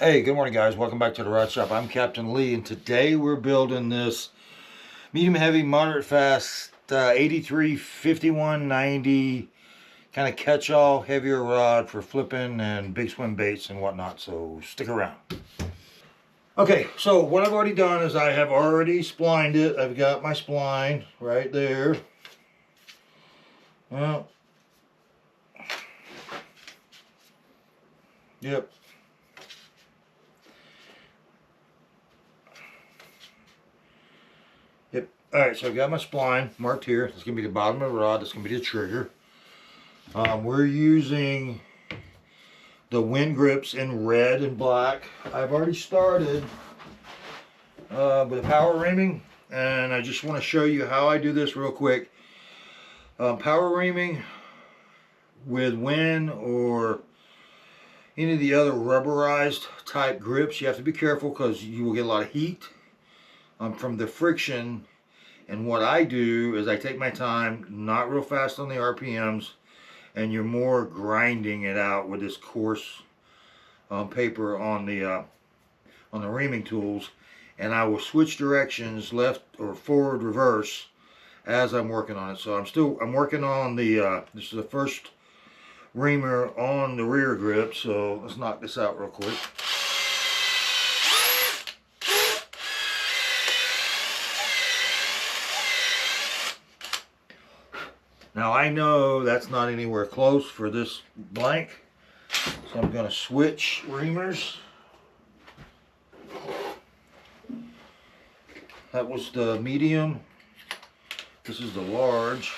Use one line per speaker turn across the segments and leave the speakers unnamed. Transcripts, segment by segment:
Hey, good morning, guys. Welcome back to the Rod Shop. I'm Captain Lee, and today we're building this medium heavy, moderate fast 83 5190 kind of catch all heavier rod for flipping and big swim baits and whatnot. So stick around. Okay, so what I've already done is I have already splined it. I've got my spline right there. Well, yep. Yep. Alright, so I've got my spline marked here. It's going to be the bottom of the rod. That's going to be the trigger. We're using the wind grips in red and black. I've already started with power reaming, and I just want to show you how I do this real quick. Power reaming with wind or any of the other rubberized type grips, you have to be careful because you will get a lot of heat from the friction. And what I do is I take my time, not real fast on the RPMs, and you're more grinding it out with this coarse paper on the reaming tools, and I will switch directions, left or forward, reverse, as I'm working on it. So I'm working on the this is the first reamer on the rear grip. So let's knock this out real quick. Now I know that's not anywhere close for this blank, so I'm going to switch reamers. That was the medium. This is the large.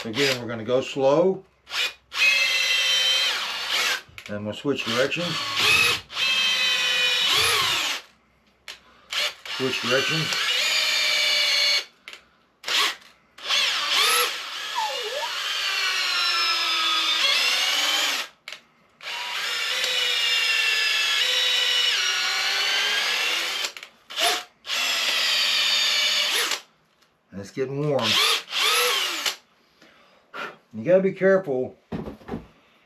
Again, we're going to go slow, and we'll switch directions. Switch directions. And it's getting warm. You gotta be careful,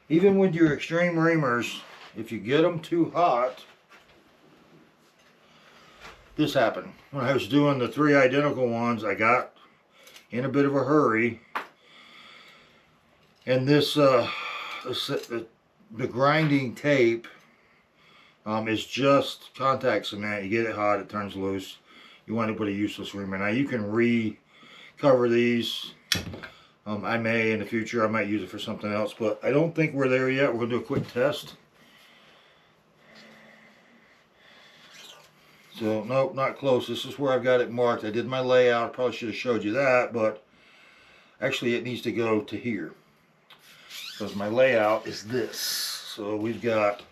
even with your extreme reamers, if you get them too hot. This happened when I was doing the 3 identical ones. I got in a bit of a hurry, and this the grinding tape is just contact cement. You get it hot, it turns loose. You want to put a useless reamer. Now you can recover these. I may in the future, I might use it for something else, but I don't think we're there yet. We're going to do a quick test. So, nope, not close. This is where I've got it marked. I did my layout. I probably should have showed you that, but actually it needs to go to here, because my layout is this. So we've got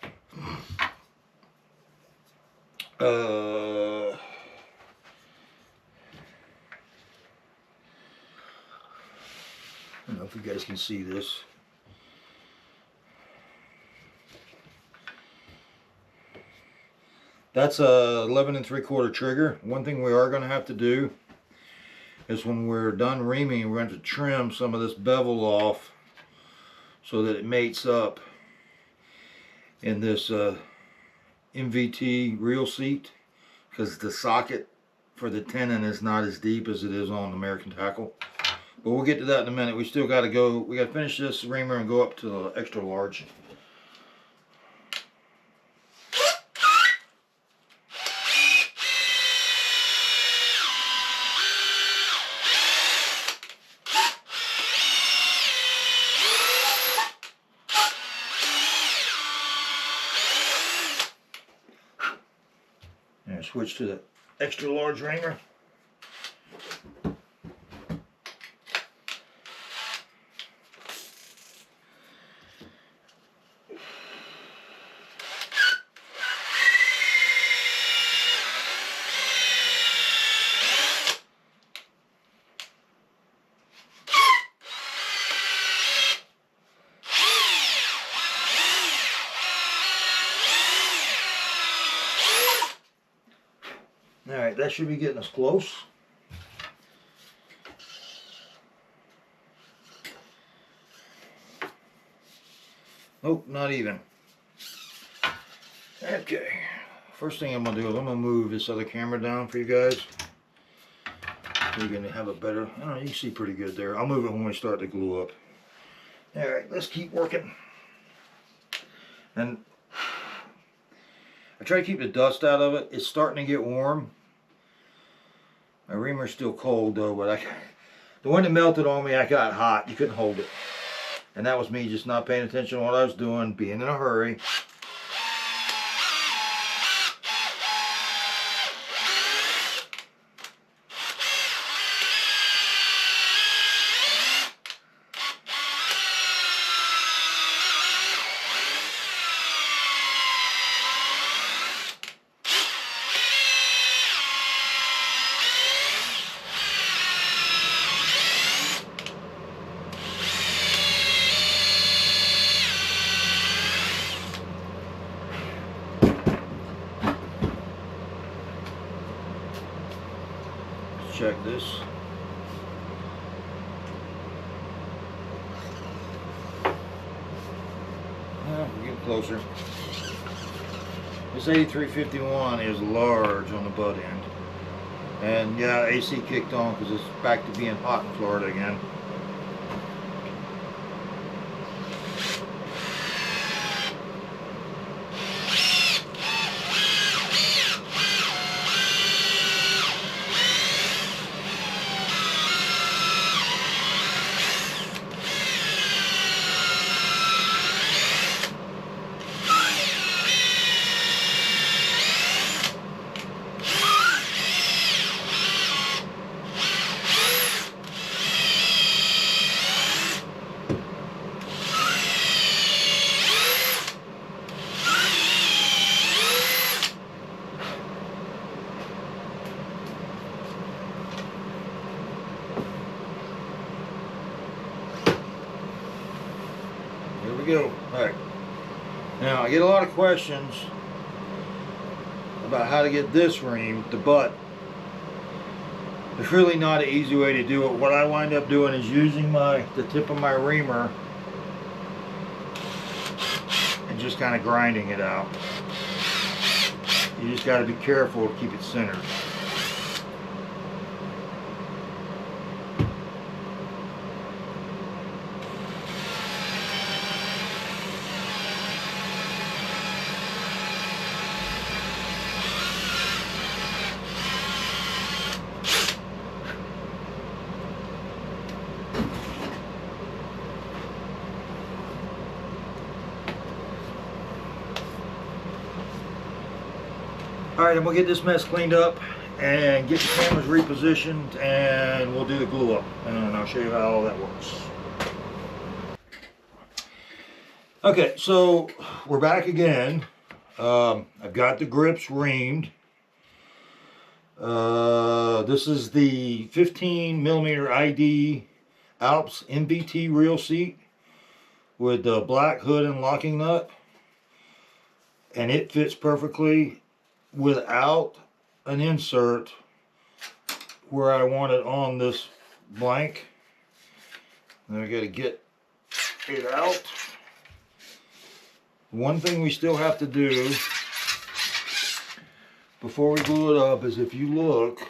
I don't know if you guys can see this. That's a 11 3/4 trigger. One thing we are going to have to do is when we're done reaming, we're going to trim some of this bevel off so that it mates up in this MVT reel seat, because the socket for the tenon is not as deep as it is on American Tackle. But we'll get to that in a minute. We still got to go. We got to finish this reamer and go up to the extra large. And switch to the extra large reamer. Alright, that should be getting us close. Nope, not even. Okay. First thing I'm going to do is I'm going to move this other camera down for you guys. You're going to have a better, I don't know, you can see pretty good there. I'll move it when we start to glue up. Alright, let's keep working. And I try to keep the dust out of it. It's starting to get warm. My reamer's still cold though, but the one that melted on me, I got hot. You couldn't hold it. And that was me just not paying attention to what I was doing, being in a hurry. Check this. We're getting closer. This 8351 is large on the butt end. And yeah, AC kicked on because it's back to being hot in Florida again. Here we go. Alright. Now, I get a lot of questions about how to get this reamed, the butt. There's really not an easy way to do it. What I wind up doing is using the tip of my reamer and just kind of grinding it out. You just got to be careful to keep it centered. Alright, and we'll get this mess cleaned up and get the cameras repositioned and we'll do the glue up and I'll show you how all that works. Okay, so we're back again. I've got the grips reamed. This is the 15mm ID Alps MBT reel seat with the black hood and locking nut, and it fits perfectly without an insert where I want it on this blank. Then I got to get it out. One thing we still have to do before we glue it up is, if you look,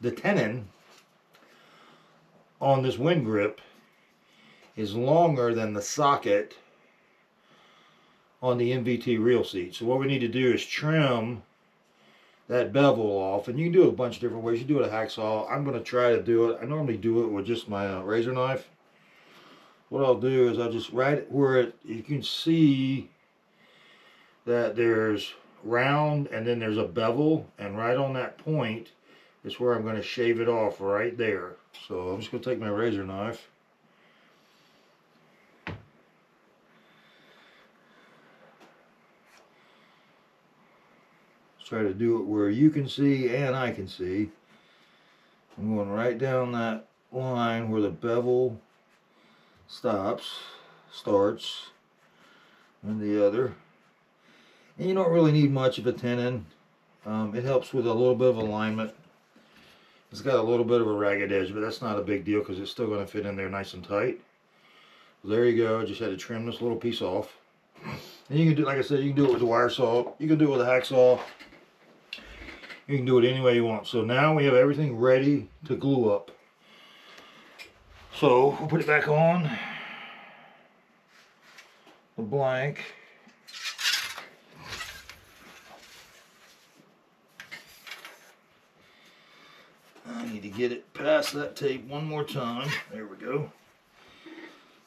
the tenon on this wind grip is longer than the socket on the MVT reel seat. So what we need to do is trim that bevel off, and you can do it a bunch of different ways. You do it with a hacksaw. I'm going to try to do it. I normally do it with just my razor knife. What I'll do is I'll just right where you can see that there's round and then there's a bevel, and right on that point is where I'm going to shave it off right there. So I'm just going to take my razor knife. Try to do it where you can see and I can see. I'm going right down that line where the bevel starts, and the other. And you don't really need much of a tenon. It helps with a little bit of alignment. It's got a little bit of a ragged edge, but that's not a big deal because it's still going to fit in there nice and tight. There you go. I just had to trim this little piece off. And you can do, like I said, you can do it with a wire saw. You can do it with a hacksaw. You can do it any way you want. So now we have everything ready to glue up. So we'll put it back on the blank. I need to get it past that tape one more time. There we go.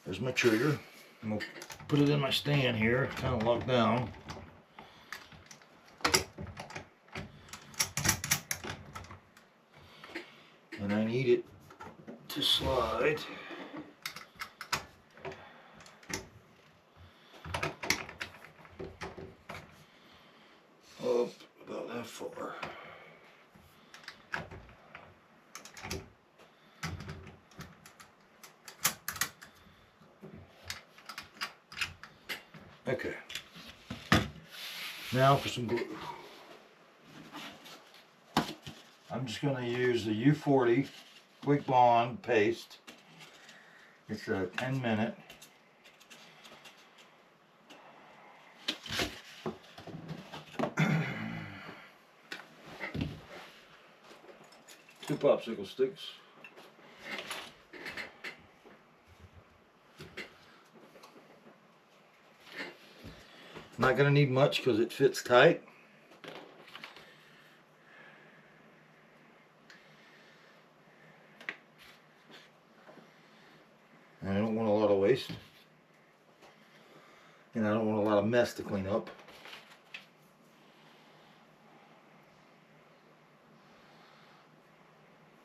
There's my trigger. I'm going to put it in my stand here, kind of locked down. And I need it to slide up about that far. Okay. Now for some glue. I'm just going to use the U40 Quick Bond paste. It's a 10-minute. Two popsicle sticks. Not going to need much because it fits tight. And I don't want a lot of waste. And I don't want a lot of mess to clean up.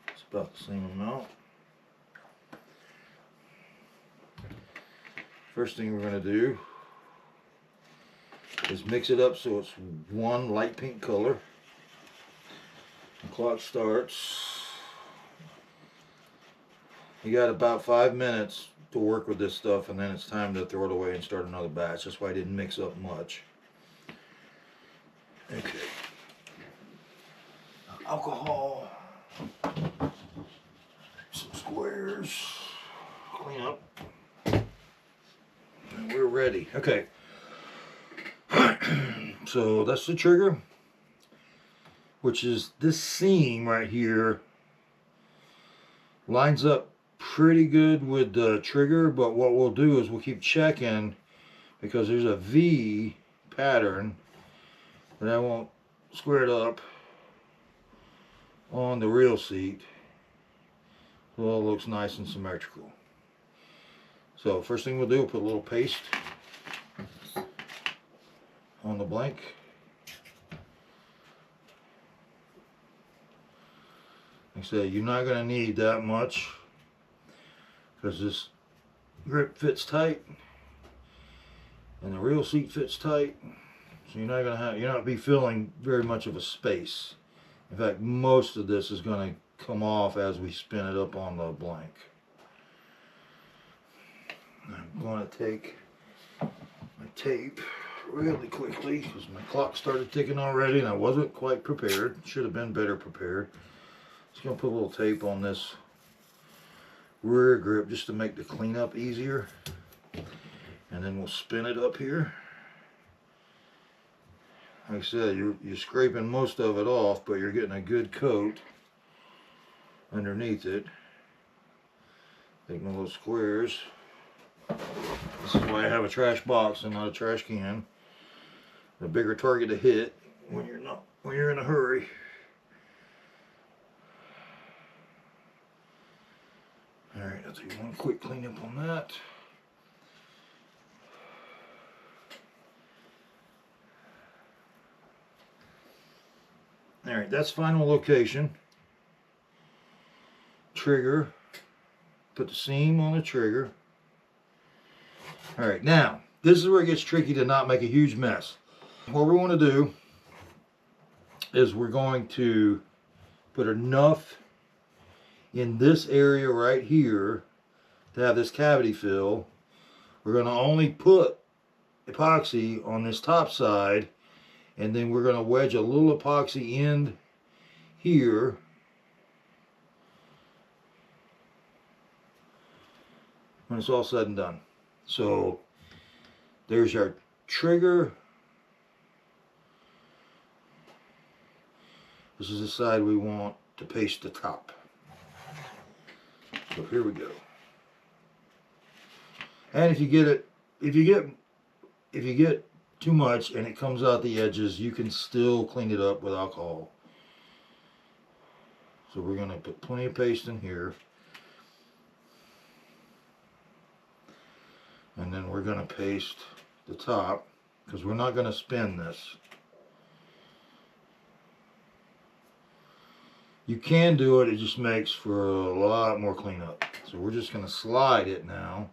It's about the same amount. First thing we're going to do is mix it up so it's one light pink color. The clock starts. You got about 5 minutes to work with this stuff, and then it's time to throw it away and start another batch. That's why I didn't mix up much. Okay. Alcohol. Some squares. Clean up. And we're ready. Okay. So that's the trigger, which is this seam right here lines up pretty good with the trigger, but what we'll do is we'll keep checking because there's a V pattern that I won't square it up on the real seat so it all looks nice and symmetrical. So first thing we'll do, we'll put a little paste on the blank. Like I said, you're not going to need that much because this grip fits tight and the real seat fits tight, so you're not be filling very much of a space. In fact, most of this is going to come off as we spin it up on the blank. I'm going to take my tape really quickly because my clock started ticking already and I wasn't quite prepared. Should have been better prepared. Just going to put a little tape on this rear grip just to make the cleanup easier, and then we'll spin it up here. Like I said, you're scraping most of it off, but you're getting a good coat underneath it. Take my little squares. This is why I have a trash box and not a trash can. A bigger target to hit when you're in a hurry. Alright, I'll do one quick cleanup on that. Alright, that's final location. Trigger. Put the seam on the trigger. Alright, now, this is where it gets tricky to not make a huge mess. What we want to do is we're going to put enough in this area right here to have this cavity fill. We're going to only put epoxy on this top side, and then we're going to wedge a little epoxy in here when it's all said and done. So there's our trigger. This is the side we want to paste the top. So here we go. And if you get too much and it comes out the edges, you can still clean it up with alcohol. So we're going to put plenty of paste in here. And then we're going to paste the top, because we're not going to spin this. You can do it, it just makes for a lot more cleanup. So we're just going to slide it now.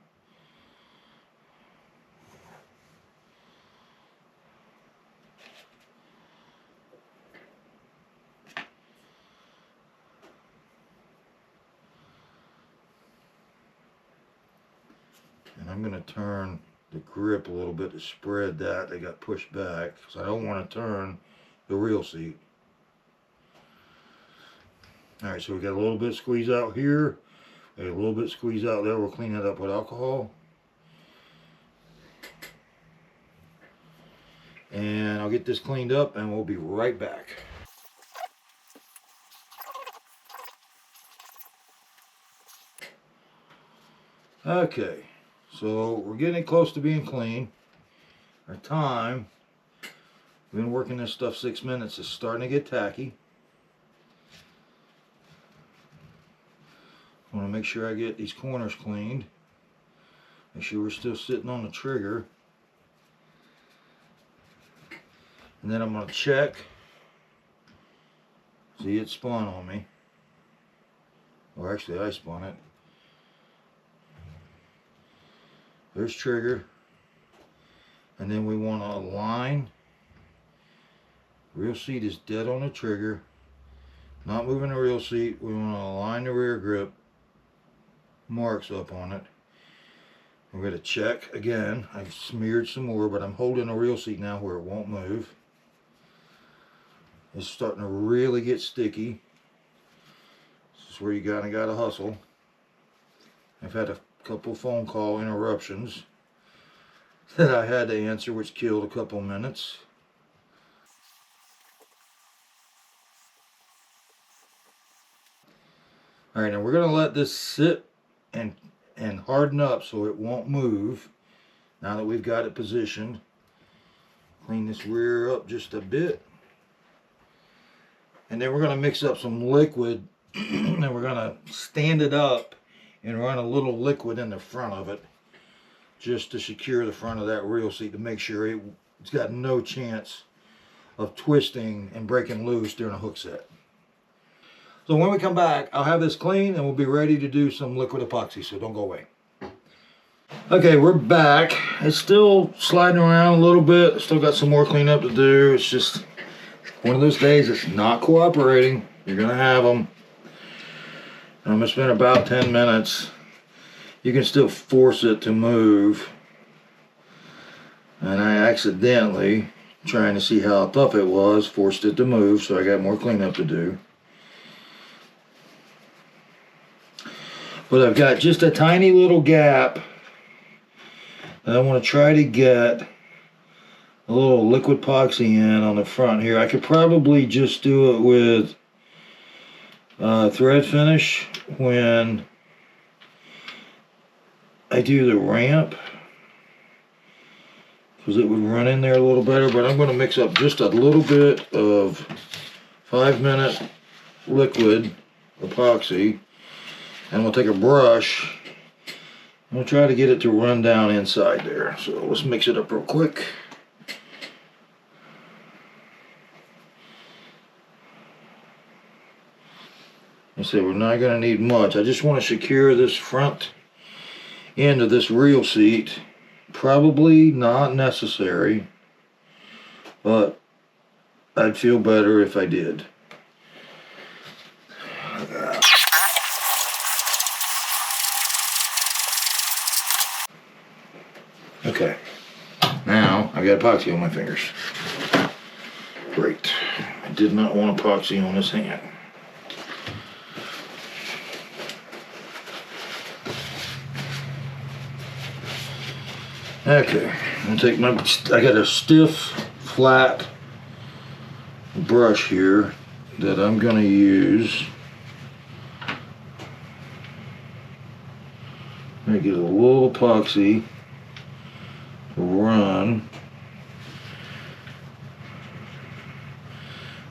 And I'm going to turn the grip a little bit to spread that. They got pushed back because I don't want to turn the reel seat. Alright, so we got a little bit squeeze out here. A little bit squeeze out there. We'll clean that up with alcohol. And I'll get this cleaned up and we'll be right back. Okay. So we're getting close to being clean. Our time, we've been working this stuff 6 minutes, is starting to get tacky. I want to make sure I get these corners cleaned. Make sure we're still sitting on the trigger. And then I'm going to check. See, it spun on me. Or actually I spun it. There's trigger, and then we want to align. Reel seat is dead on the trigger, not moving the reel seat. We want to align the rear grip marks up on it. We're going to check again. I've smeared some more, but I'm holding the reel seat now where it won't move. It's starting to really get sticky. This is where you kind of got to hustle. I've had a couple phone call interruptions that I had to answer, which killed a couple minutes. Alright, now we're going to let this sit and harden up so it won't move. Now that we've got it positioned, clean this rear up just a bit. And then we're going to mix up some liquid and we're going to stand it up and run a little liquid in the front of it just to secure the front of that reel seat to make sure it's got no chance of twisting and breaking loose during a hook set. So when we come back, I'll have this clean and we'll be ready to do some liquid epoxy, so don't go away. Okay, we're back. It's still sliding around a little bit. Still got some more cleanup to do. It's just one of those days it's not cooperating. You're going to have them. I'm going to spend about 10 minutes. You can still force it to move. And I accidentally, trying to see how tough it was, forced it to move, so I got more cleanup to do. But I've got just a tiny little gap. And I want to try to get a little liquid epoxy in on the front here. I could probably just do it with thread finish when I do the ramp, because it would run in there a little better. But I'm going to mix up just a little bit of 5-minute liquid epoxy, and we'll take a brush and we'll try to get it to run down inside there. So let's mix it up real quick. I say we're not going to need much. I just want to secure this front end of this reel seat. Probably not necessary, but I'd feel better if I did. Okay, now I've got epoxy on my fingers. Great. I did not want epoxy on this hand. Okay, I'm gonna take I got a stiff, flat brush here that I'm gonna use. I'm gonna get a little epoxy to run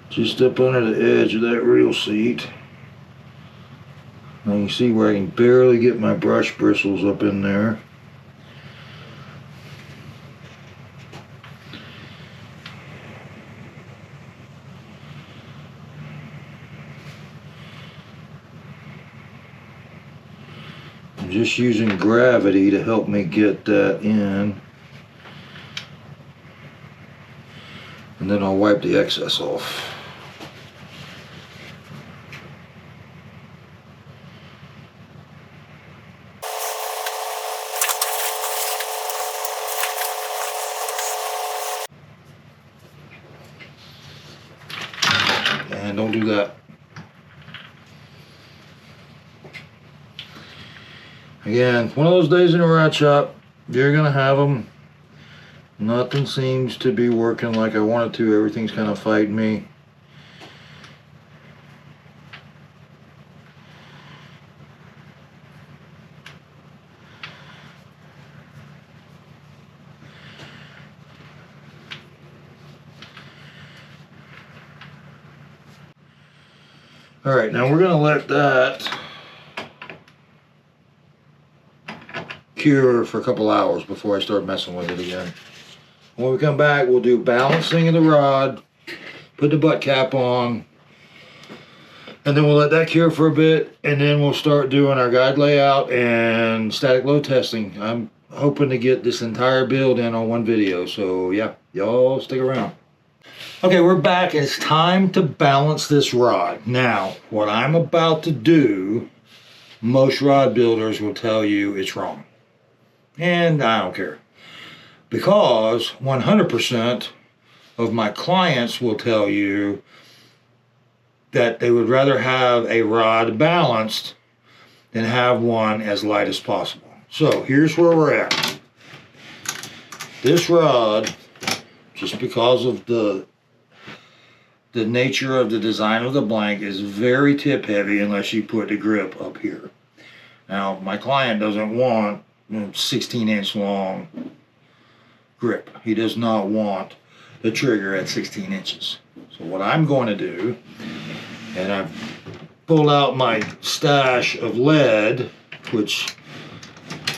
just up under the edge of that reel seat. Now you can see where I can barely get my brush bristles up in there. I'm just using gravity to help me get that in. And then I'll wipe the excess off. And don't do that. Again, one of those days in a rod shop, you're gonna have them. Nothing seems to be working like I want it to. Everything's kind of fighting me. All right, now we're gonna let that cure for a couple hours before I start messing with it again. When we come back, we'll do balancing of the rod, put the butt cap on, and then we'll let that cure for a bit, and then we'll start doing our guide layout and static load testing. I'm hoping to get this entire build in on one video, so yeah, y'all stick around. Okay, we're back. It's time to balance this rod. Now, what I'm about to do, most rod builders will tell you it's wrong. And I don't care. Because 100% of my clients will tell you that they would rather have a rod balanced than have one as light as possible. So here's where we're at. This rod, just because of the nature of the design of the blank, is very tip heavy unless you put the grip up here. Now my client doesn't want 16-inch long grip. He does not want the trigger at 16 inches. So what I'm going to do, and I've pulled out my stash of lead, which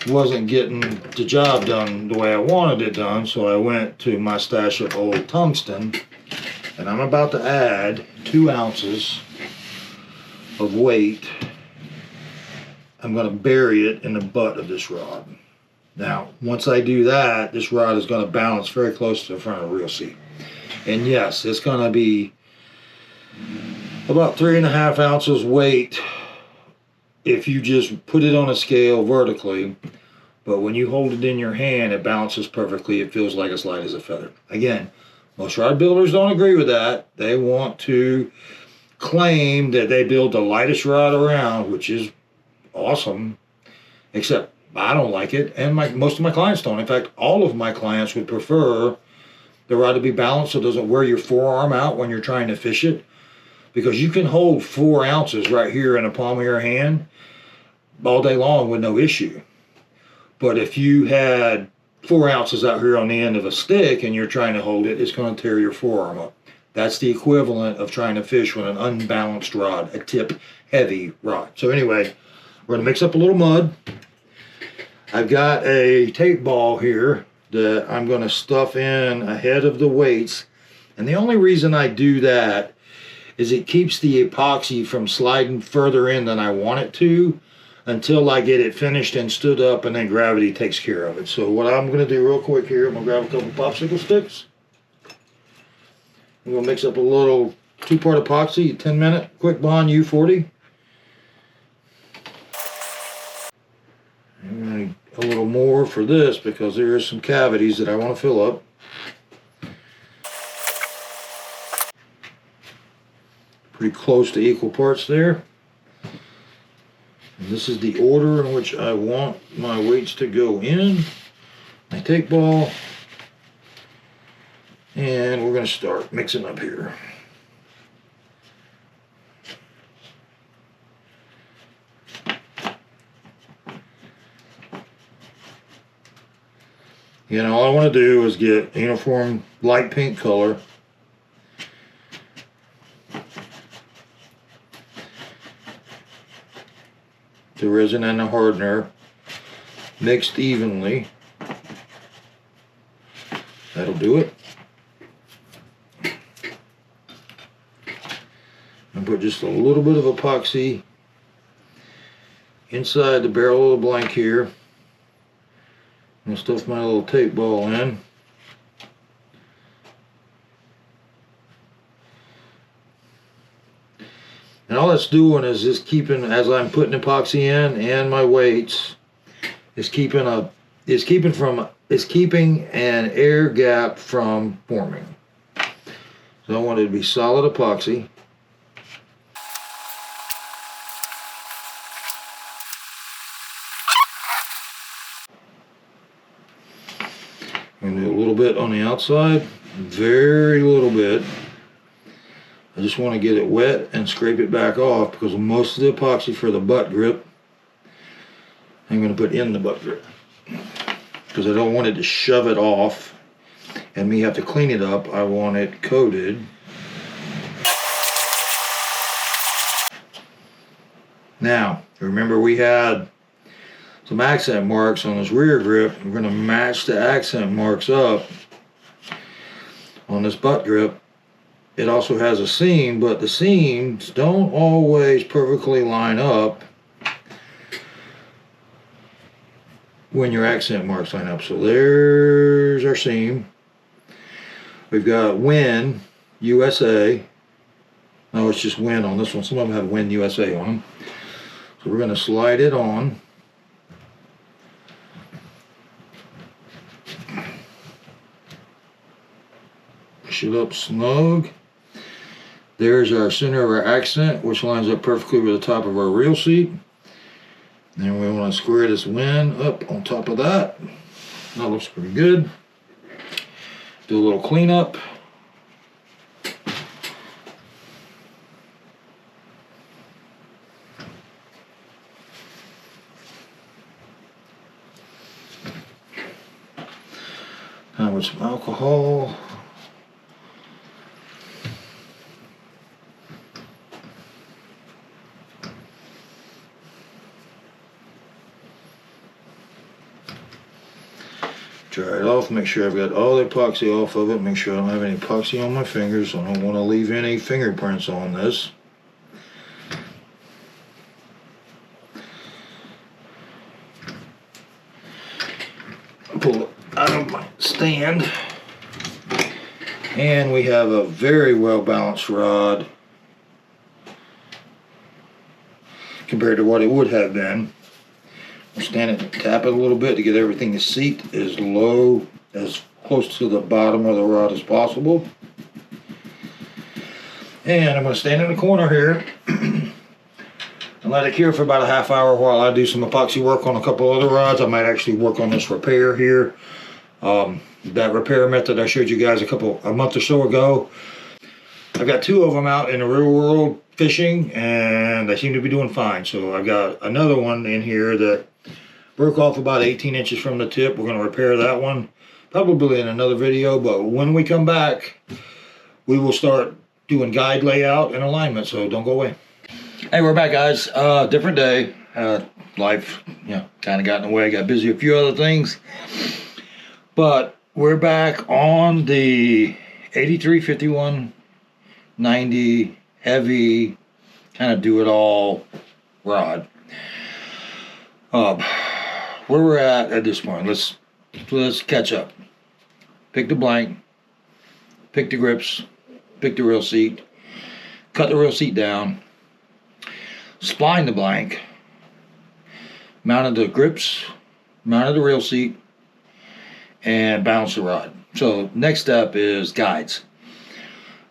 wasn't getting the job done the way I wanted it done, so I went to my stash of old tungsten, and I'm about to add 2 ounces of weight. I'm going to bury it in the butt of this rod. Now, once I do that, this rod is going to balance very close to the front of the reel seat. And yes, it's going to be about 3.5 ounces weight if you just put it on a scale vertically. But when you hold it in your hand, it balances perfectly. It feels like it's light as a feather. Again, most rod builders don't agree with that. They want to claim that they build the lightest rod around, which is awesome, except I don't like it, and most of my clients don't. In fact, all of my clients would prefer the rod to be balanced so it doesn't wear your forearm out when you're trying to fish it, because you can hold 4 ounces right here in the palm of your hand all day long with no issue. But if you had 4 ounces out here on the end of a stick and you're trying to hold it, it's going to tear your forearm up. That's the equivalent of trying to fish with an unbalanced rod, a tip heavy rod. So anyway, we're going to mix up a little mud. I've got a tape ball here that I'm going to stuff in ahead of the weights. And the only reason I do that is it keeps the epoxy from sliding further in than I want it to until I get it finished and stood up, and then gravity takes care of it. So what I'm going to do real quick here, I'm going to grab a couple popsicle sticks. I'm going to mix up a little 2-part epoxy, 10-minute quick bond U40. And a little more for this because there are some cavities that I want to fill up. Pretty close to equal parts there. And this is the order in which I want my weights to go in. my tape ball, and we're going to start mixing up here. You know, all I want to do is get a uniform light pink color. The resin and the hardener mixed evenly. That'll do it. And put just a little bit of epoxy inside the barrel of the blank here. And stuff my little tape ball in. And all that's doing is just keeping, as I'm putting epoxy in and my weights, is keeping an air gap from forming. So I want it to be solid epoxy. I'm going to do a little bit on the outside, very little bit. I just want to get it wet and scrape it back off because most of the epoxy for the butt grip I'm going to put in the butt grip because I don't want it to shove it off and me have to clean it up. I want it coated. Now, remember we had some accent marks on this rear grip. We're going to match the accent marks up on this butt grip. It also has a seam, but the seams don't always perfectly line up when your accent marks line up. So there's our seam. We've got Win USA. No, it's just Win on this one. Some of them have Win USA on them. So we're going to slide it on. Push it up snug. There's our center of our accent, which lines up perfectly with the top of our reel seat. Then we want to square this Win up on top of that. That looks pretty good. Do a little cleanup. Now with some alcohol. Dry it off, make sure I've got all the epoxy off of it, make sure I don't have any epoxy on my fingers. I don't want to leave any fingerprints on this. Pull it out of my stand. And we have a very well balanced rod compared to what it would have been. Stand it and tap it a little bit to get everything to seat as low, as close to the bottom of the rod as possible. And I'm going to stand in the corner here and let it cure for about a half hour while I do some epoxy work on a couple other rods. I might actually work on this repair here. That repair method I showed you guys a month or so ago. I've got two of them out in the real world fishing and they seem to be doing fine. So I've got another one in here that broke off about 18 inches from the tip. We're going to repair that one probably in another video, but when we come back we will start doing guide layout and alignment, so don't go away. Hey, we're back, guys. Different day. Life, kind of got in the way. Got busy with a few other things, but we're back on the 83 51 90 heavy kind of do it all rod. Where we're at this point, let's catch up. Pick the blank, pick the grips, pick the reel seat, cut the reel seat down, spline the blank, mounted the grips, mounted the reel seat, and balance the rod. So next step is guides.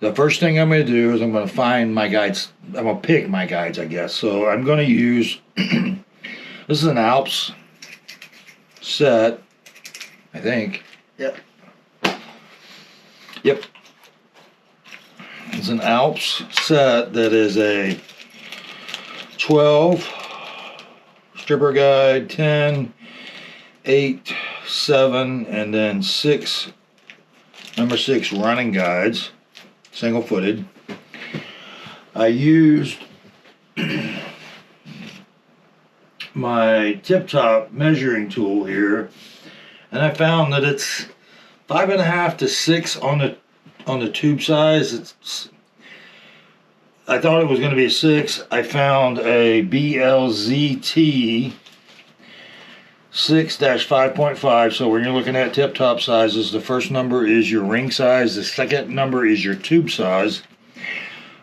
The first thing I'm going to do is I'm going to find my guides. I'm going to pick my guides, I guess. So I'm going to use, this is an Alps set, I think.
Yep.
Yep. It's an Alps set that is a 12, stripper guide, 10, 8, 7, and then 6, number 6 running guides, single footed. I used my tip top measuring tool here, and I found that it's 5.5 to 6 on the tube size. I thought it was going to be a 6. I found a BLZT 6-5.5. So when you're looking at tip top sizes, the first number is your ring size, the second number is your tube size.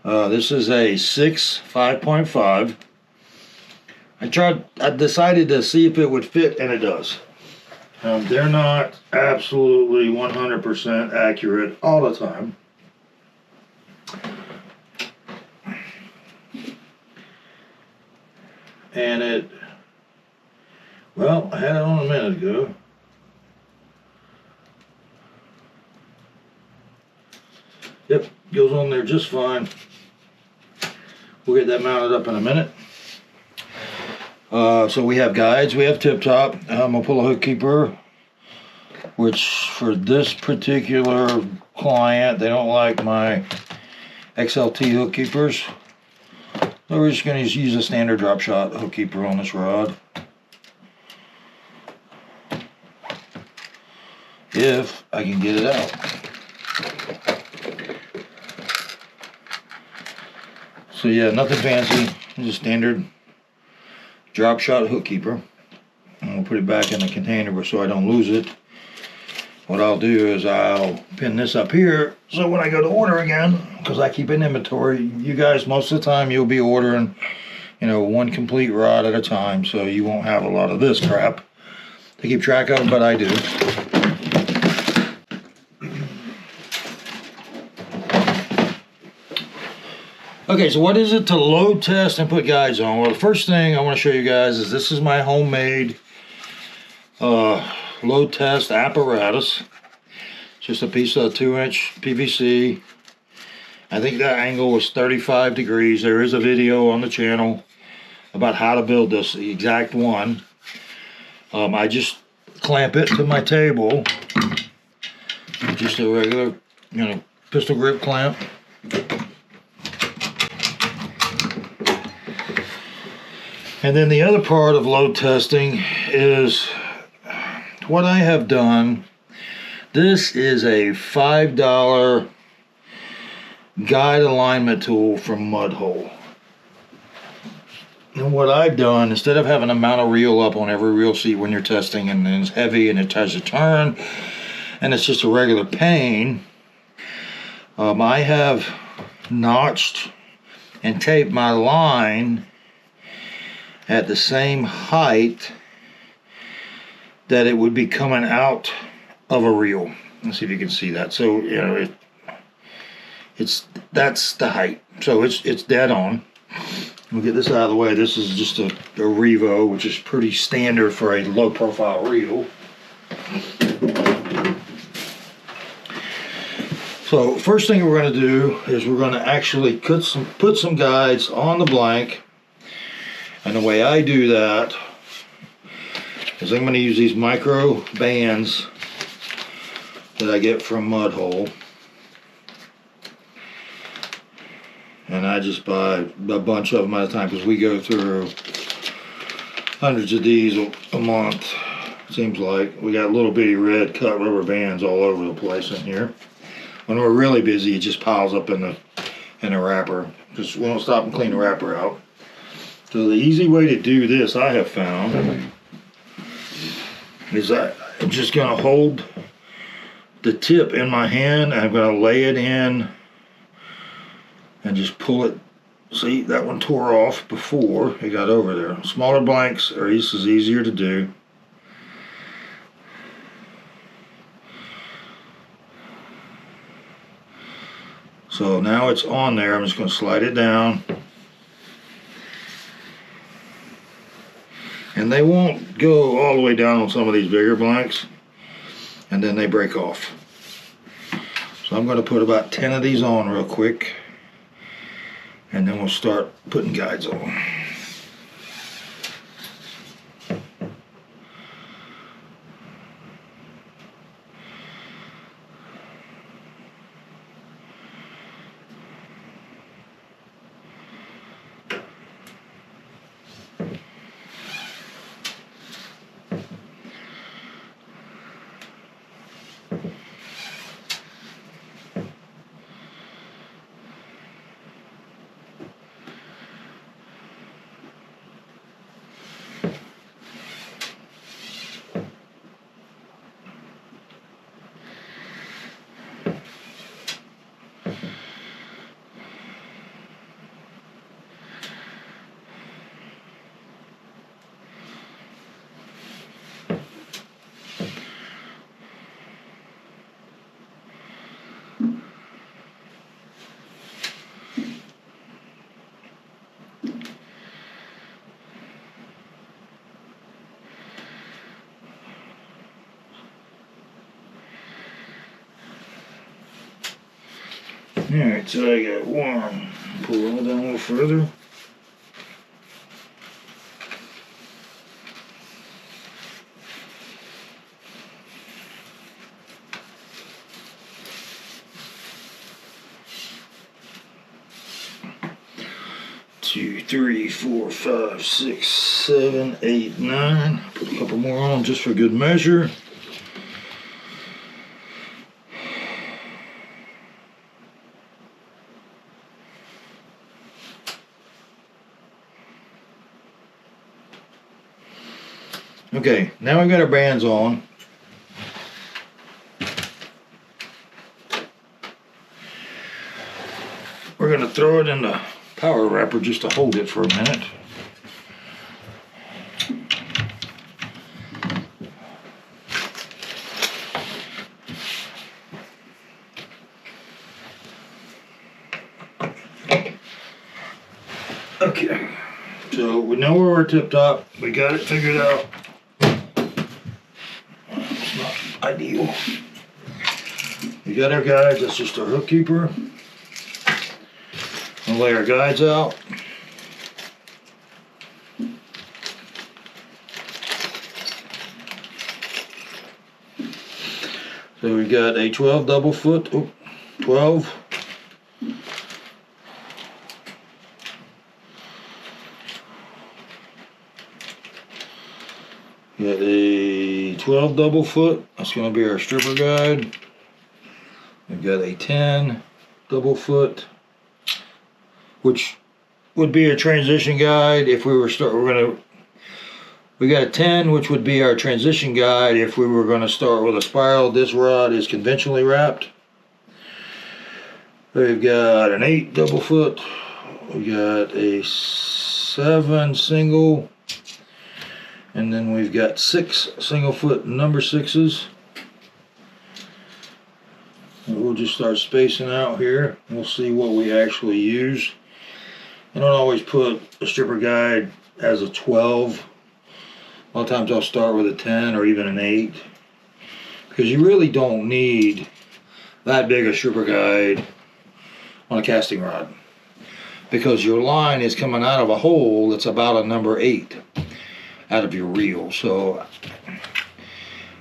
This is a 5.5. I decided to see if it would fit, and it does. They're not absolutely 100% accurate all the time. And well, I had it on a minute ago. Yep, goes on there just fine. We'll get that mounted up in a minute. So we have guides, we have tip top. I'm gonna pull a hook keeper, which for this particular client, they don't like my XLT hook keepers. So we're just gonna use a standard drop shot hook keeper on this rod. If I can get it out. So yeah, nothing fancy, just standard drop shot hook keeper. And we'll put it back in the container so I don't lose it. What I'll do is I'll pin this up here so when I go to order again, because I keep an inventory, you guys most of the time you'll be ordering, you know, one complete rod at a time, so you won't have a lot of this crap to keep track of, but I do. Okay, so what is it to load test and put guides on? Well, the first thing I want to show you guys is this is my homemade load test apparatus. Just a piece of 2-inch PVC. I think that angle was 35 degrees. There is a video on the channel about how to build this, the exact one. I just clamp it to my table. Just a regular, you know, pistol grip clamp. And then the other part of load testing is what I have done. This is a $5 guide alignment tool from Mudhole. And what I've done, instead of having to mount a reel up on every reel seat when you're testing, and it's heavy and it has to turn, and it's just a regular pain, I have notched and taped my line at the same height that it would be coming out of a reel. Let's see if you can see that. So, you know, that's the height. So it's dead on. We'll get this out of the way. This is just a Revo, which is pretty standard for a low profile reel. So first thing we're going to do is we're going to actually put some guides on the blank. And the way I do that is I'm going to use these micro bands that I get from Mudhole. And I just buy a bunch of them at a time because we go through hundreds of these a month. Seems like we got little bitty red cut rubber bands all over the place in here. When we're really busy, it just piles up in the wrapper because we don't stop and clean the wrapper out. So the easy way to do this, I have found, is I'm just going to hold the tip in my hand and I'm going to lay it in and just pull it. See, that one tore off before it got over there. Smaller blanks are just as easier to do. So now it's on there. I'm just going to slide it down. And they won't go all the way down on some of these bigger blanks. and then they break off. So I'm going to put about 10 of these on real quick, and then we'll start putting guides on. Alright, so I got one. Pull it down a little further. Two, three, four, five, six, 7, 8, 9. Put a couple more on just for good measure. Okay, now we've got our bands on. We're going to throw it in the power wrapper just to hold it for a minute. Okay, so we know where we're tip top. We got it figured out. It's not ideal. We got our guides. That's just our hook keeper. We'll lay our guides out. So we got a 12 double foot. 12. Got a 12 double foot. That's going to be our stripper guide. We've got a 10 double foot, which would be a transition guide if we were we got a 10, which would be our transition guide if we were going to start with a spiral. This rod is conventionally wrapped. We've got an 8 double foot. We got a 7 single. And then we've got 6 single foot number 6s. And we'll just start spacing out here. We'll see what we actually use. I don't always put a stripper guide as a 12. A lot of times I'll start with a 10 or even an 8. Because you really don't need that big a stripper guide on a casting rod. Because your line is coming out of a hole that's about a number 8 out of your reel. So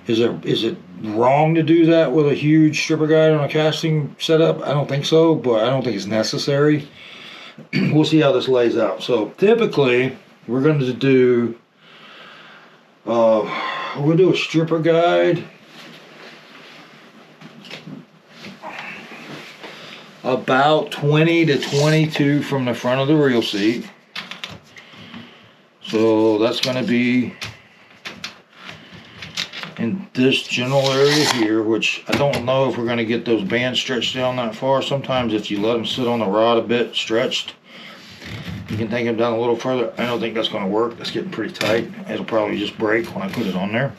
is it wrong to do that with a huge stripper guide on a casting setup? I don't think so, but I don't think it's necessary. We'll see how this lays out. So typically we're going to do we'll do a stripper guide about 20 to 22 from the front of the reel seat. So that's going to be in this general area here, which I don't know if we're going to get those bands stretched down that far. Sometimes if you let them sit on the rod a bit stretched, you can take them down a little further. I don't think that's going to work. That's getting pretty tight. It'll probably just break when I put it on there.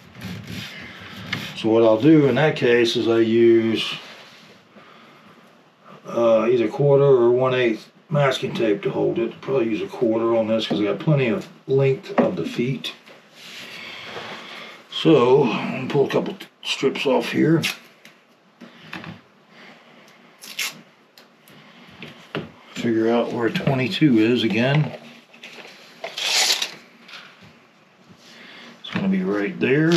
So what I'll do in that case is I use either 1/4 or 1/8 masking tape to hold it. Probably use a 1/4 on this because I got plenty of length of the feet. So I'm gonna pull a couple strips off here. Figure out where 22 is again. It's going to be right there.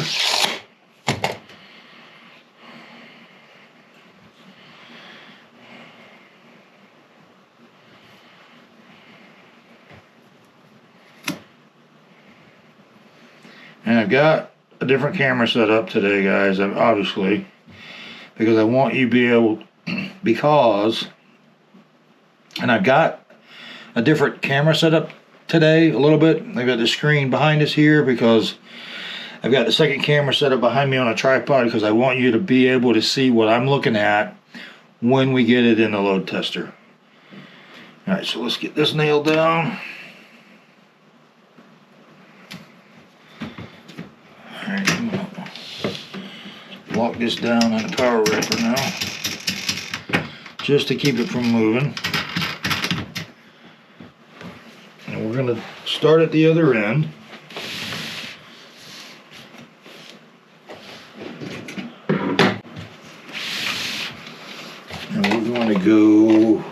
And I've got a different camera set up today, guys, obviously, because I want you to be able, and I've got a different camera set up today a little bit. I've got the screen behind us here because I've got the second camera set up behind me on a tripod because I want you to be able to see what I'm looking at when we get it in the load tester. Alright, so let's get this nailed down. Alright, I'm gonna lock this down on the power rack for now, just to keep it from moving. And we're going to start at the other end. And we're going to go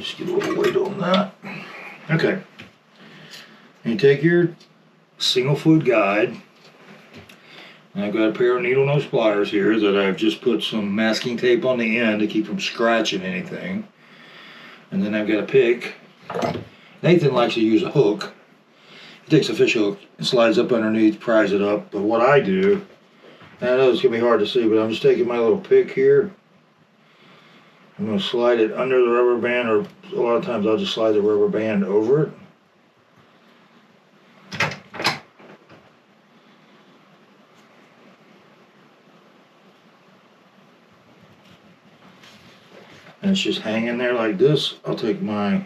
just get a little weight on that. Okay. And you take your single foot guide. And I've got a pair of needle nose pliers here that I've just put some masking tape on the end to keep from scratching anything. And then I've got a pick. Nathan likes to use a hook. He takes a fish hook and slides up underneath, pries it up. But what I do, and I know it's going to be hard to see, but I'm just taking my little pick here. I'm going to slide it under the rubber band, or a lot of times I'll just slide the rubber band over it. And it's just hanging there like this. I'll take my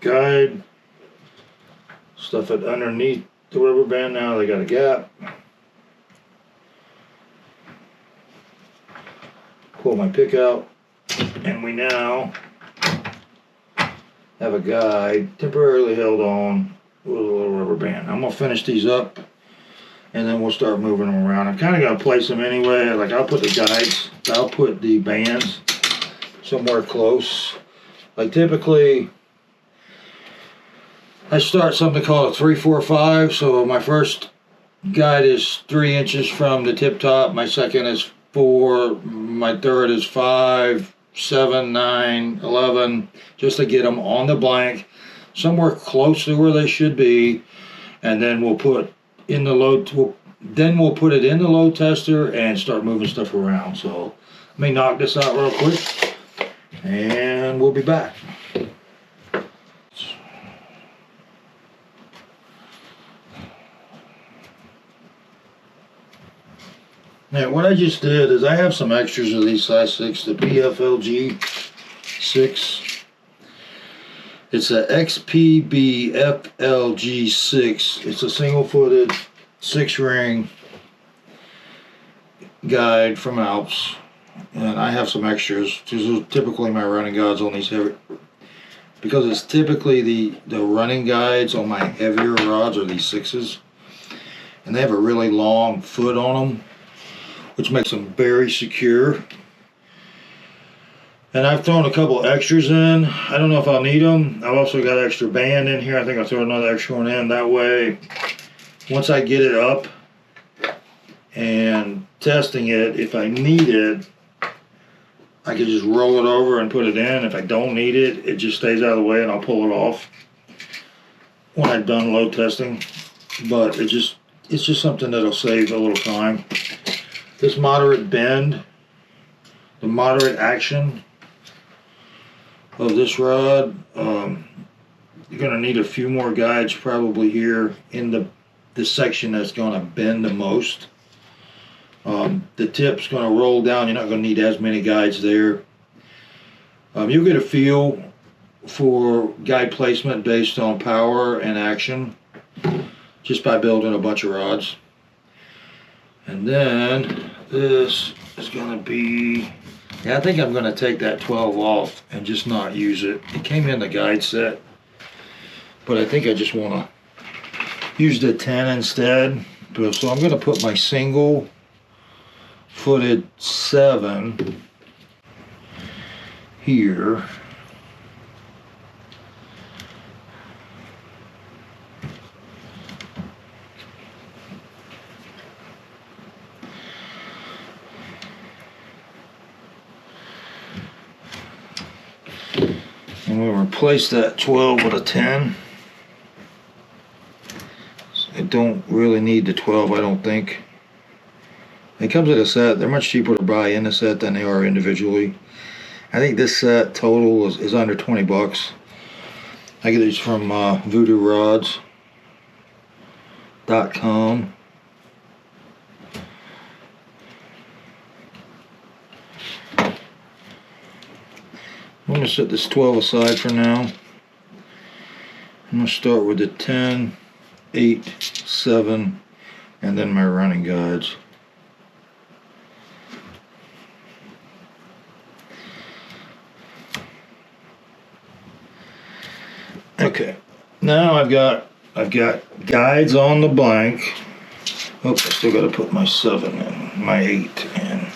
guide, stuff it underneath the rubber band. Now they got a gap. Pull my pick out, and we now have a guide temporarily held on with a little rubber band. I'm gonna finish these up, and then we'll start moving them around. I'm kind of gonna place them anyway. Like I'll put the guides, I'll put the bands somewhere close. Like typically, I start something called a 3-4-5. So my first guide is 3 inches from the tip top. My second is 4. My third is 5, 7, 9, 11, just to get them on the blank, somewhere close to where they should be, and then we'll put in the load. We'll put it in the load tester and start moving stuff around. So let me knock this out real quick, and we'll be back. Now what I just did is I have some extras of these size 6, the PFLG 6. It's a XPBFLG 6. It's a single-footed 6-ring guide from Alps, and I have some extras. These are typically my running guides on these heavy, because it's typically the running guides on my heavier rods are these 6s, and they have a really long foot on them, which makes them very secure. And I've thrown a couple extras in. I don't know if I'll need them. I've also got extra band in here. I think I'll throw another extra one in. That way, once I get it up and testing it, if I need it, I can just roll it over and put it in. If I don't need it, it just stays out of the way and I'll pull it off when I've done load testing. But it's just something that'll save a little time. This moderate bend, the moderate action of this rod, you're going to need a few more guides probably here in the section that's going to bend the most. The tip's going to roll down. You're not going to need as many guides there. You'll get a feel for guide placement based on power and action, just by building a bunch of rods. And then this is gonna be, yeah, I think I'm gonna take that 12 off and just not use it. It came in the guide set, but I think I just wanna use the 10 instead. So I'm gonna put my single footed 7 here. And we'll replace that 12 with a 10. So I don't really need the 12, I don't think. It comes in a set. They're much cheaper to buy in a set than they are individually. I think this set total is under 20 bucks. I get these from voodoorods.com. I'm going to set this 12 aside for now. I'm going to start with the 10, 8, 7, and then my running guides. Okay, now I've got guides on the blank. Oops, I still got to put my 7 in, my 8 in.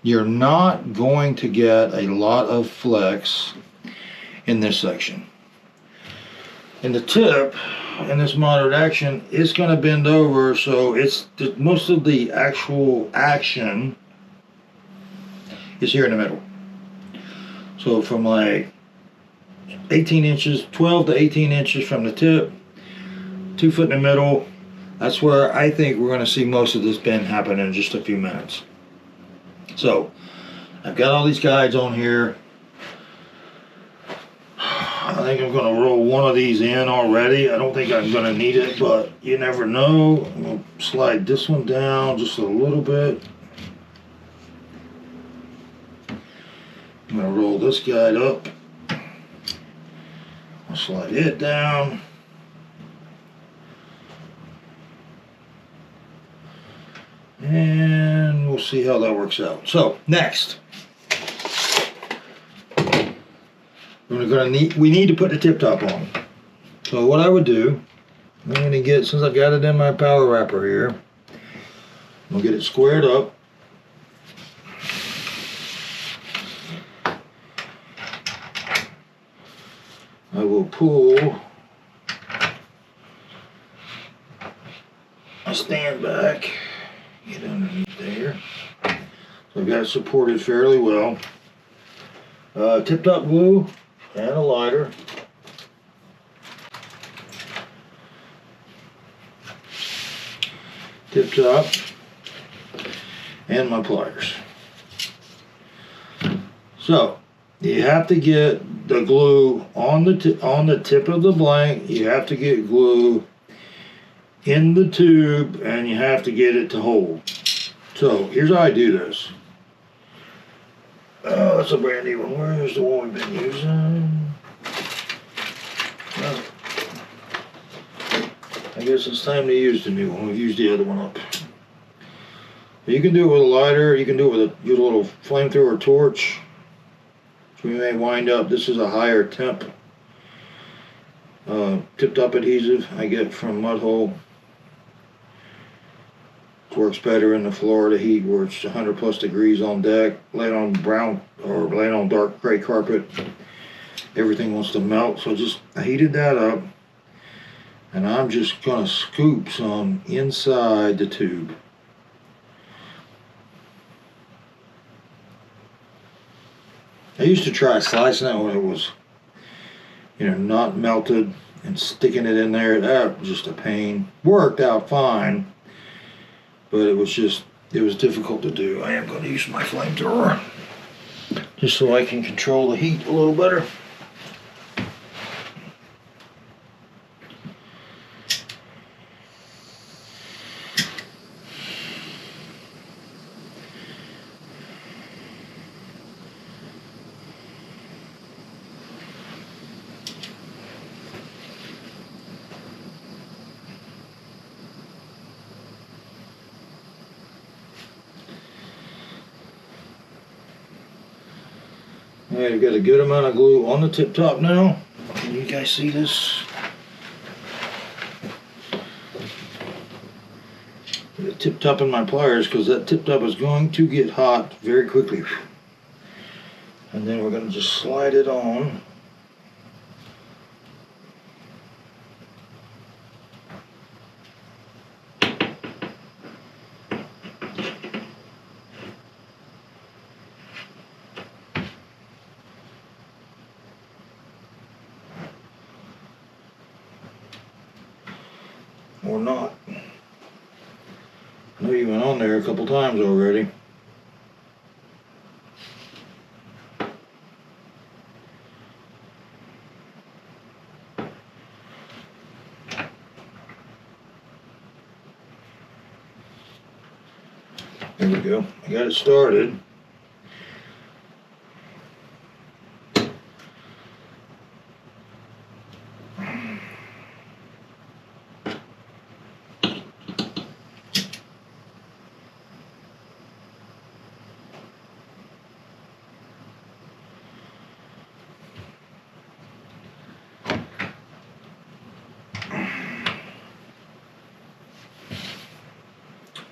You're not going to get a lot of flex in this section. And the tip in this moderate action is going to bend over, so most of the actual action is here in the middle. So from like 18 inches, 12 to 18 inches from the tip, 2 foot in the middle, that's where I think we're going to see most of this bend happen in just a few minutes. So I've got all these guides on here. I think I'm going to roll one of these in already. I don't think I'm going to need it, but you never know. I'm going to slide this one down just a little bit. I'm going to roll this guide up. I'll slide it down. And we'll see how that works out. So next, we need to put the tip top on. So what I would do, I'm going to get, since I've got it in my power wrapper here, I'll get it squared up. I will pull my stand back. Get underneath there. So I've got it supported fairly well. Tip top glue and a lighter. Tip top and my pliers. So you have to get the glue on the tip of the blank. You have to get glue in the tube, and you have to get it to hold. So here's how I do this. Oh, that's a brand new one. Where's the one we've been using? Well, I guess it's time to use the new one. We've used the other one up. You can do it with a lighter. You can do it with a little flamethrower torch. So we may wind up. This is a higher temp tip-top adhesive I get from Mudhole. Works better in the Florida heat where it's 100 plus degrees on deck, laying on brown or laying on dark gray carpet. Everything wants to melt, so I heated that up, and I'm just gonna scoop some inside the tube. I used to try slicing it when you know, not melted and sticking it in there. That was just a pain. Worked out fine, but it was difficult to do. I am going to use my flamethrower just so I can control the heat a little better. Alright, I've got a good amount of glue on the tip top now. Can you guys see this? The tip top in my pliers, because that tip top is going to get hot very quickly. And then we're going to just slide it on. Or not. I know you went on there a couple times already. There we go. I got it started.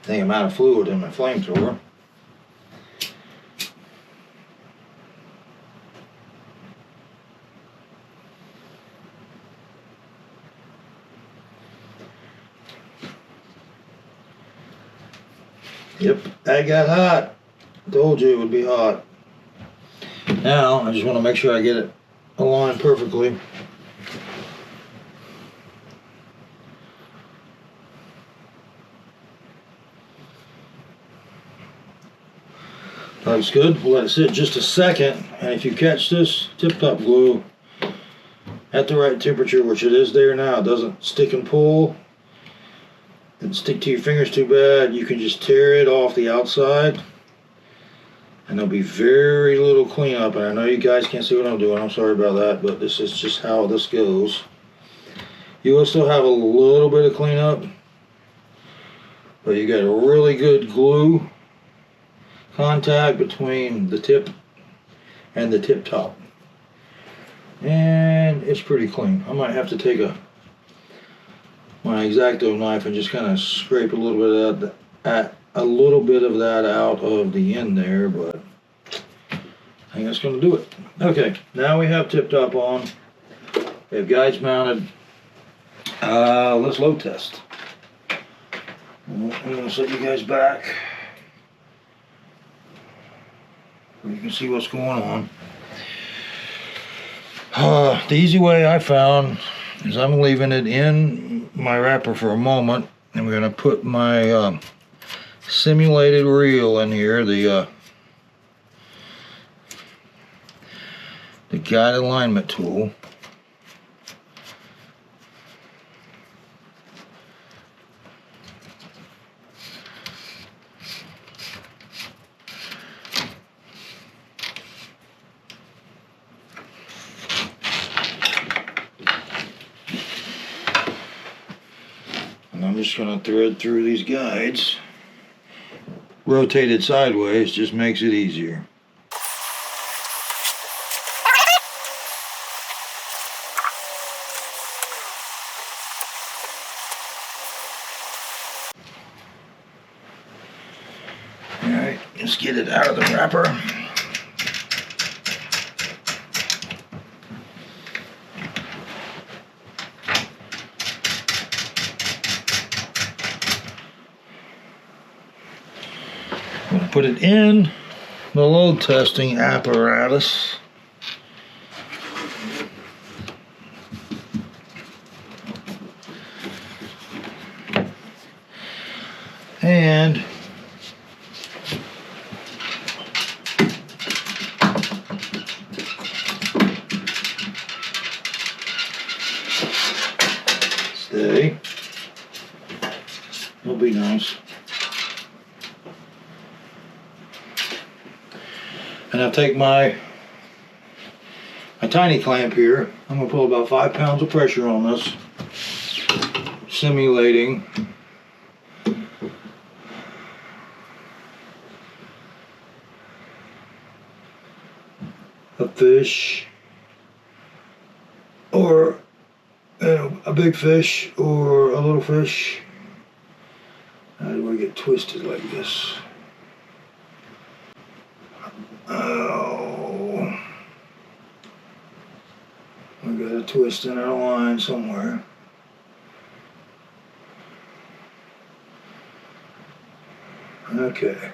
I think I'm out of fluid in my flamethrower. Yep, that got hot. Told you it would be hot. Now, I just want to make sure I get it aligned perfectly. Looks good. We'll let it sit just a second, and if you catch this tip-top glue at the right temperature, which it is there now, it doesn't stick and pull, doesn't stick to your fingers too bad, you can just tear it off the outside, and there'll be very little cleanup. And I know you guys can't see what I'm doing, I'm sorry about that, but this is just how this goes. You will still have a little bit of cleanup, but you got a really good glue contact between the tip and the tip top, and it's pretty clean. I might have to take my X-Acto knife and just kind of scrape a little bit of that out of the end there, but I think that's going to do it. Okay, now we have tip top on. We have guides mounted. Let's load test. I'm going to set you guys back so you can see what's going on. The easy way I found is I'm leaving it in my wrapper for a moment, and we're going to put my simulated reel in here, the guide alignment tool. I'm just going to thread through these guides. Rotated sideways just makes it easier. Alright, let's get it out of the wrapper. I'm going to put it in the load testing apparatus. And stay. That'll be nice. And I'll take my tiny clamp here. I'm going to pull about 5 pounds of pressure on this, simulating a fish or a big fish or a little fish. How do I get twisted like this? Oh, we got a twist in our line somewhere. Okay.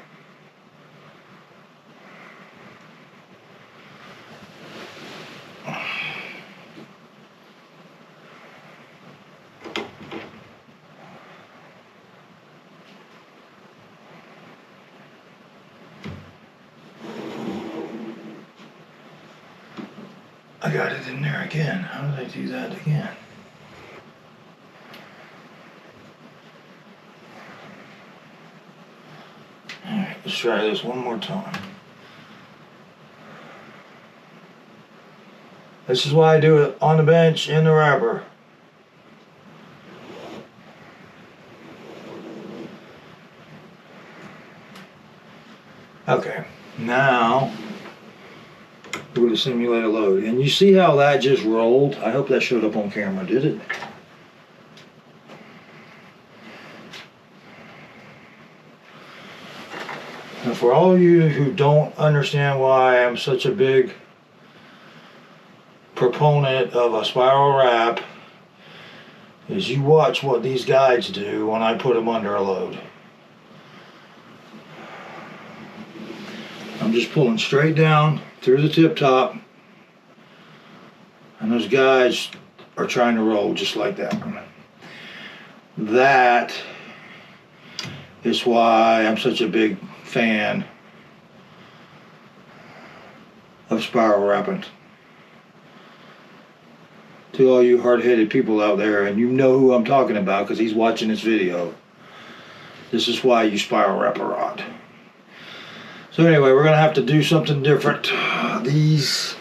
I got it in there again. How did I do that again? Alright, let's try this one more time. This is why I do it on the bench in the wrapper. Okay, now we're going to simulate a load. And you see how that just rolled? I hope that showed up on camera, did it? And for all of you who don't understand why I'm such a big proponent of a spiral wrap, is you watch what these guides do when I put them under a load. I'm just pulling straight down through the tip top, and those guys are trying to roll just like that. That is why I'm such a big fan of spiral wrapping. To all you hard-headed people out there, and you know who I'm talking about because he's watching this video, this is why you spiral wrap a rod. So anyway, we're going to have to do something different. These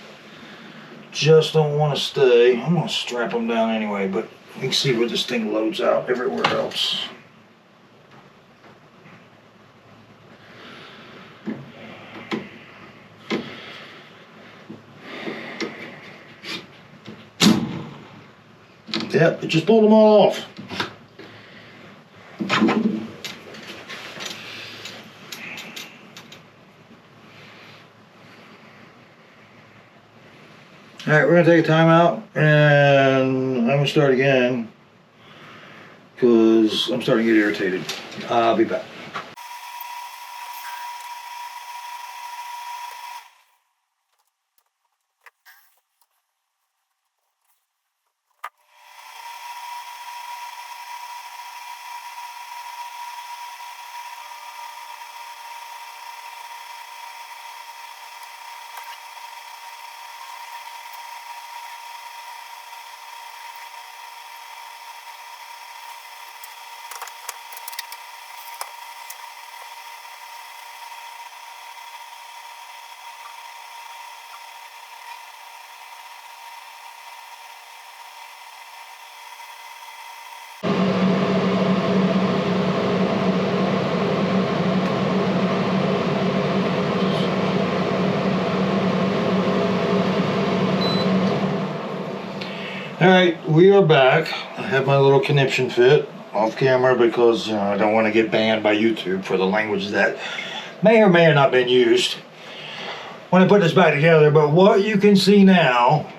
just don't want to stay. I'm going to strap them down anyway, but you can see where this thing loads out everywhere else. Yep, it just pulled them all off. Alright, we're going to take a time out, and I'm going to start again because I'm starting to get irritated. I'll be back. Alright, we are back. I have my little conniption fit off camera because I don't want to get banned by YouTube for the language that may or may have not been used when I put this back together. But what you can see now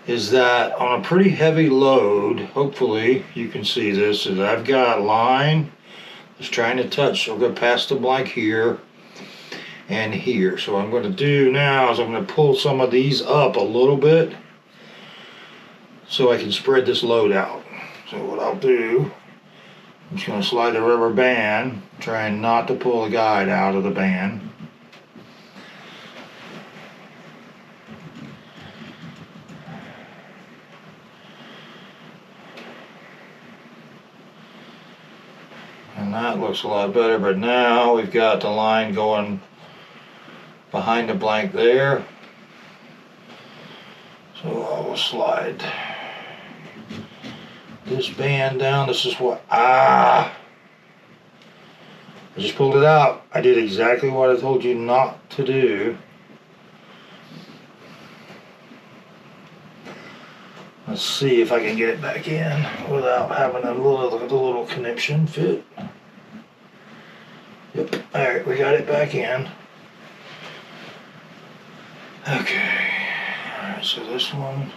is that on a pretty heavy load, hopefully you can see this, is I've got a line that's trying to touch. I'll go past the blank here and here. So what I'm going to do now is I'm going to pull some of these up a little bit so I can spread this load out. So what I'll do, I'm just going to slide the rubber band, trying not to pull the guide out of the band. And that looks a lot better, but now we've got the line going behind the blank there. So I will slide this band down. This is what, I just pulled it out. I did exactly what I told you not to do. Let's see if I can get it back in without having the little conniption fit. Yep, alright, we got it back in. Okay, alright, so this one.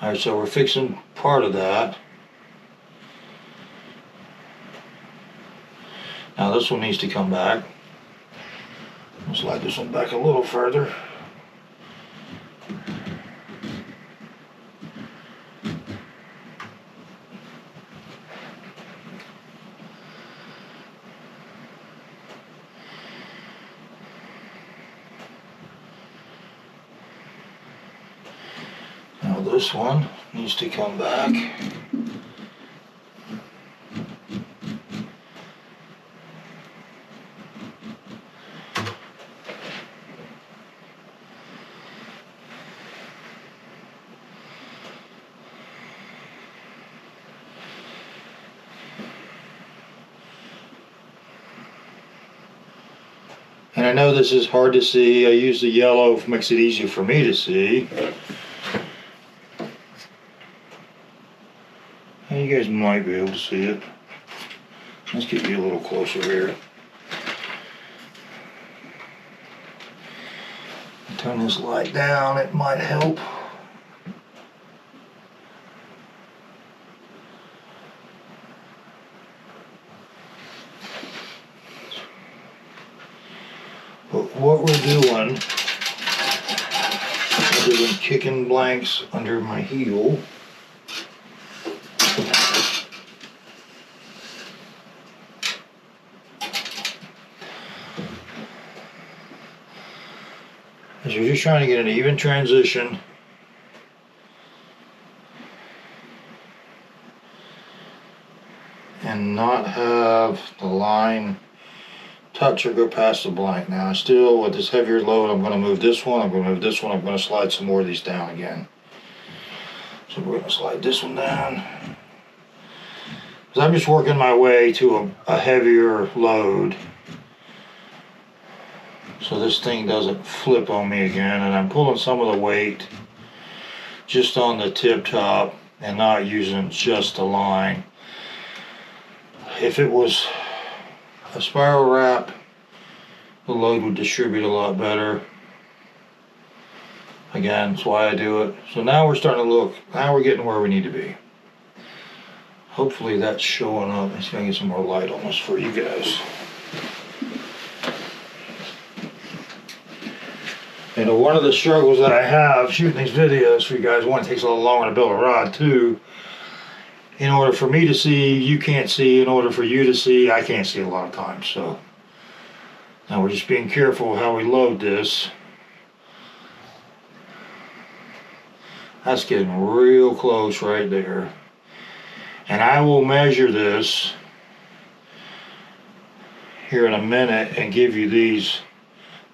Alright, so we're fixing part of that. Now this one needs to come back. I'll slide this one back a little further. Now this one needs to come back. And I know this is hard to see. I use the yellow, makes it easier for me to see. And you guys might be able to see it. Let's get you a little closer here. Turn this light down, it might help. But what we're doing, other than kicking blanks under my heel, is you're just trying to get an even transition. And not have the line touch or go past the blank. Now I still, with this heavier load, I'm going to move this one, I'm going to move this one, I'm going to slide some more of these down again. So we're going to slide this one down. Because I'm just working my way to a heavier load, so this thing doesn't flip on me again, and I'm pulling some of the weight just on the tip top and not using just the line. If it was a spiral wrap, the load would distribute a lot better. Again, that's why I do it. So now we're starting to look, now we're getting where we need to be. Hopefully that's showing up. Let's get some more light on this for you guys. You know, one of the struggles that I have shooting these videos for you guys, one, it takes a little longer to build a rod. Two, in order for me to see, you can't see. In order for you to see, I can't see a lot of times. So now we're just being careful how we load this. That's getting real close right there. And I will measure this here in a minute and give you these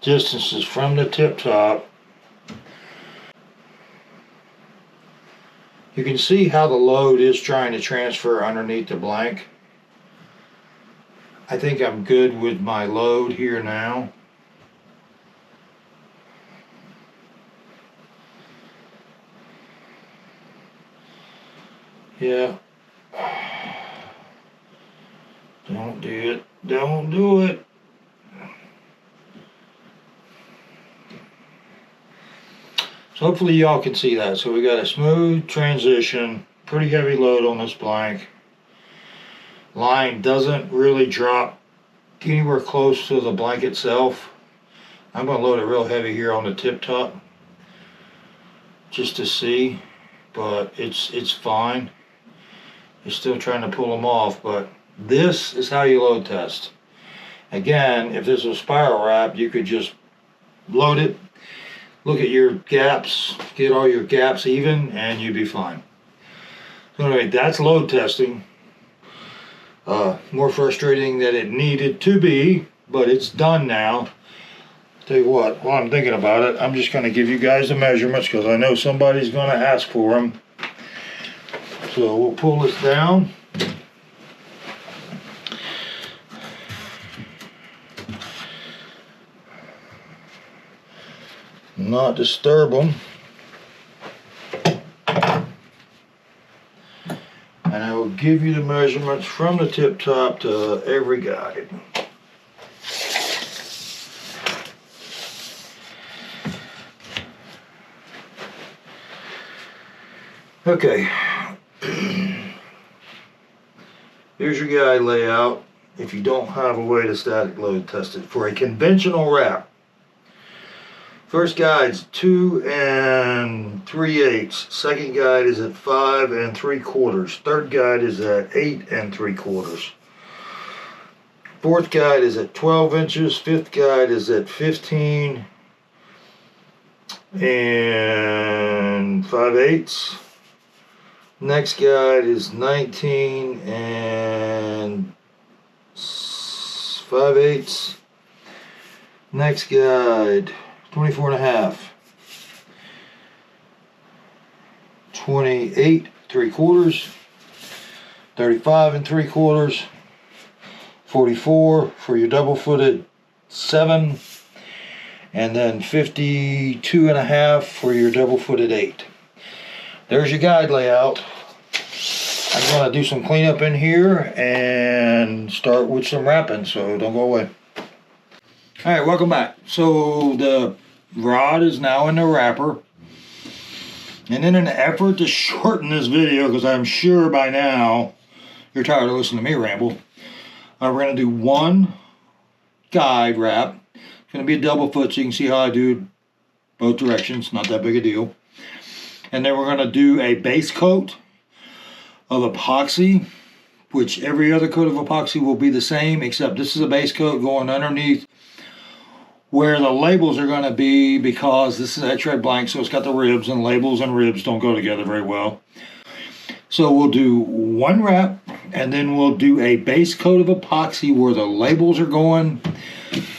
distances from the tip top. You can see how the load is trying to transfer underneath the blank. I think I'm good with my load here now. Yeah. Don't do it. Don't do it. So hopefully y'all can see that. So we got a smooth transition, pretty heavy load on this blank. Line doesn't really drop anywhere close to the blank itself. I'm going to load it real heavy here on the tip top just to see, but it's fine. You're still trying to pull them off, but this is how you load test. Again, if this was spiral wrap, you could just load it, look at your gaps, get all your gaps even, and you'd be fine. So anyway, that's load testing. More frustrating than it needed to be, but it's done now. Tell you what, while I'm thinking about it, I'm just going to give you guys the measurements because I know somebody's going to ask for them. So we'll pull this down. Not disturb them. And I will give you the measurements from the tip top to every guide. Okay. Here's your guide layout if you don't have a way to static load test it. For a conventional wrap, first guide's 2 3/8. Second guide is at 5 3/4. Third guide is at 8 3/4. Fourth guide is at 12 inches. Fifth guide is at 15 5/8. Next guide is 19 5/8. Next guide 24.5. 28 3/4. 35 3/4. 44 for your double footed 7, and then 52.5 for your double footed 8. There's your guide layout. I'm going to do some cleanup in here and start with some wrapping, so don't go away. Alright, welcome back. So the rod is now in the wrapper. And in an effort to shorten this video, because I'm sure by now you're tired of listening to me ramble, we're going to do one guide wrap. It's going to be a double foot so you can see how I do both directions. Not that big a deal. And then we're going to do a base coat of epoxy, which every other coat of epoxy will be the same, except this is a base coat going underneath where the labels are going to be, because this is etch-red blank, so it's got the ribs, and labels and ribs don't go together very well. So we'll do one wrap, and then we'll do a base coat of epoxy where the labels are going,